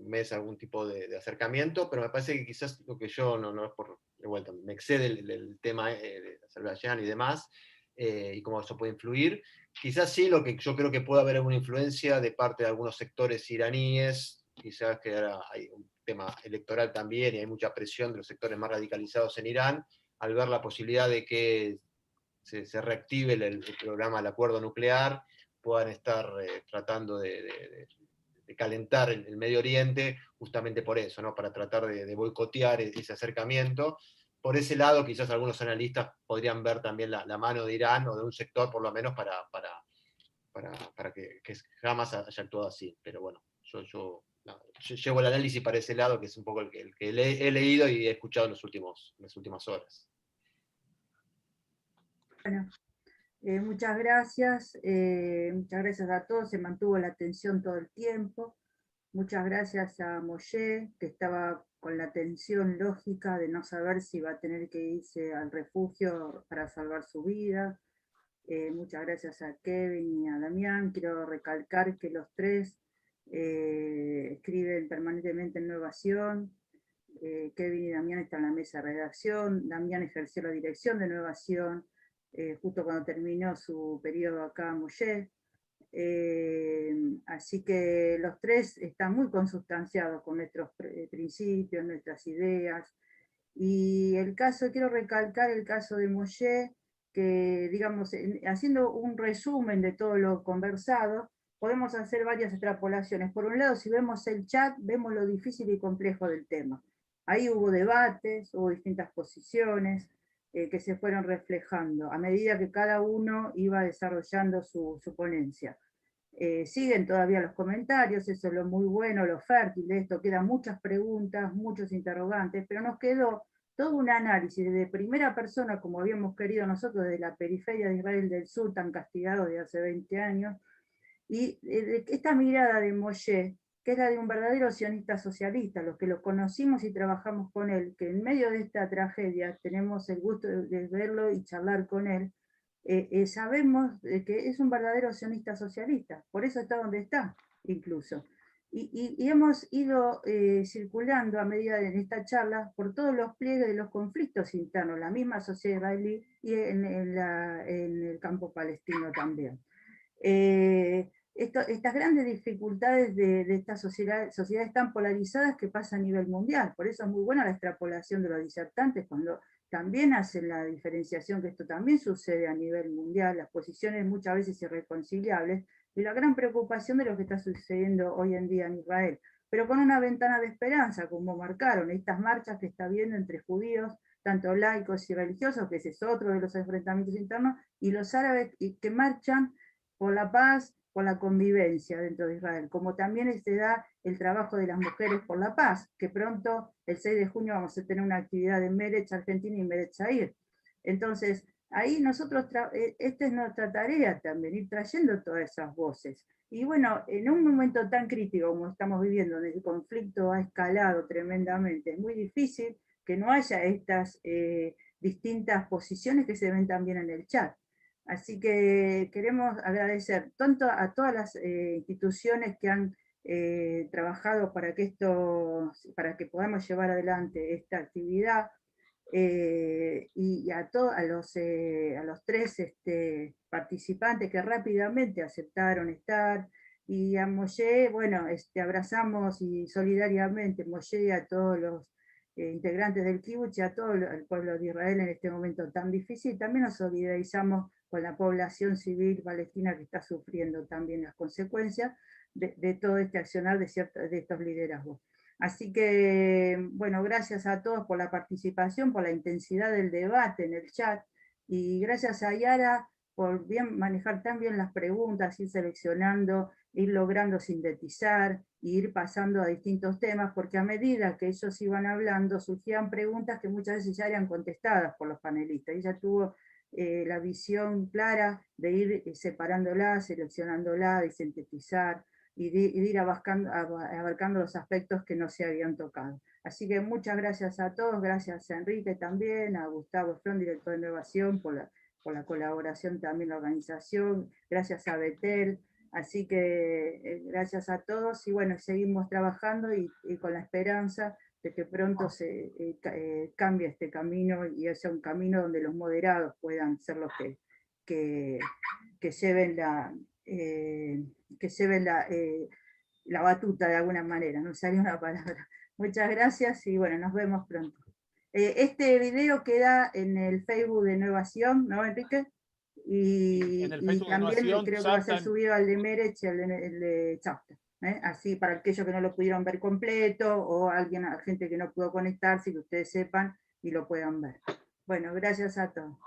meses algún tipo de acercamiento, pero me parece que quizás lo que yo, no es por, de vuelta, me excede el tema de Azerbaiyán y demás, y cómo eso puede influir. Quizás sí, lo que yo creo que puede haber alguna influencia de parte de algunos sectores iraníes, quizás que ahora hay un tema electoral también, y hay mucha presión de los sectores más radicalizados en Irán, al ver la posibilidad de que se reactive el programa del acuerdo nuclear, puedan estar tratando de calentar el Medio Oriente, justamente por eso, ¿no? Para tratar de boicotear ese acercamiento. Por ese lado, quizás algunos analistas podrían ver también la mano de Irán, o de un sector por lo menos, para que jamás haya actuado así. Pero bueno, yo llevo el análisis para ese lado, que es un poco el que he leído y he escuchado en las últimas horas. Bueno, muchas gracias a todos, se mantuvo la atención todo el tiempo. Muchas gracias a Moshe, que estaba con la tensión lógica de no saber si iba a tener que irse al refugio para salvar su vida. Muchas gracias a Kevin y a Damián. Quiero recalcar que los tres escriben permanentemente en Nuevación. Kevin y Damián están en la mesa de redacción. Damián ejerció la dirección de Nuevación justo cuando terminó su periodo acá en Moshe. Así que los tres están muy consustanciados con nuestros principios, nuestras ideas. Y quiero recalcar el caso de Moshe, que digamos, haciendo un resumen de todo lo conversado, podemos hacer varias extrapolaciones. Por un lado, si vemos el chat, vemos lo difícil y complejo del tema. Ahí hubo debates, hubo distintas posiciones que se fueron reflejando a medida que cada uno iba desarrollando su ponencia. Siguen todavía los comentarios, eso es lo muy bueno, lo fértil de esto, quedan muchas preguntas, muchos interrogantes, pero nos quedó todo un análisis de primera persona, como habíamos querido nosotros, de la periferia de Israel del Sur, tan castigado de hace 20 años, y esta mirada de Moshe, que es la de un verdadero sionista socialista, los que lo conocimos y trabajamos con él, que en medio de esta tragedia tenemos el gusto de verlo y charlar con él, sabemos que es un verdadero sionista socialista, por eso está donde está, incluso. Y hemos ido circulando a medida de esta charla por todos los pliegues de los conflictos internos, la misma sociedad israelí y en el campo palestino también. Estas grandes dificultades de estas sociedades tan polarizadas que pasa a nivel mundial, por eso es muy buena la extrapolación de los disertantes cuando también hacen la diferenciación que esto también sucede a nivel mundial, las posiciones muchas veces irreconciliables, y la gran preocupación de lo que está sucediendo hoy en día en Israel, pero con una ventana de esperanza, como marcaron estas marchas que está habiendo entre judíos, tanto laicos y religiosos, que ese es otro de los enfrentamientos internos, y los árabes que marchan por la paz, por la convivencia dentro de Israel, como también se da el trabajo de las mujeres por la paz, que pronto, el 6 de junio, vamos a tener una actividad en Meretz, Argentina, y Meretz Zair. Entonces, ahí nosotros, esta es nuestra tarea también, ir trayendo todas esas voces. Y bueno, en un momento tan crítico como estamos viviendo, donde el conflicto ha escalado tremendamente, es muy difícil que no haya estas distintas posiciones que se ven también en el chat. Así que queremos agradecer tanto a todas las instituciones que han trabajado para que podamos llevar adelante esta actividad, y a los tres participantes que rápidamente aceptaron estar, y a Moshe, bueno, abrazamos y solidariamente Moshe y a todos los integrantes del kibbutz y a todo el pueblo de Israel en este momento tan difícil. También nos solidarizamos con la población civil palestina que está sufriendo también las consecuencias de todo este accionar de estos liderazgos. Así que, bueno, gracias a todos por la participación, por la intensidad del debate en el chat, y gracias a Yara por manejar tan bien las preguntas, ir seleccionando, ir logrando sintetizar, e ir pasando a distintos temas, porque a medida que ellos iban hablando, surgían preguntas que muchas veces ya eran contestadas por los panelistas. Ella tuvo la visión clara de ir separándolas, seleccionándolas, de sintetizar, y de ir abarcando los aspectos que no se habían tocado. Así que muchas gracias a todos, gracias a Enrique también, a Gustavo Front, director de Innovación, por la colaboración también en la organización, gracias a Betel, así que gracias a todos, y bueno, seguimos trabajando y con la esperanza de que pronto se cambie este camino y sea un camino donde los moderados puedan ser los que lleven la batuta de alguna manera, no salió una palabra. Muchas gracias y bueno, nos vemos pronto. Este video queda en el Facebook de Innovación, ¿no, Enrique? Y también creo que va a ser subido al de Merech y al de Chapter. Así para aquellos que no lo pudieron ver completo, o gente que no pudo conectarse, que ustedes sepan y lo puedan ver. Bueno, gracias a todos.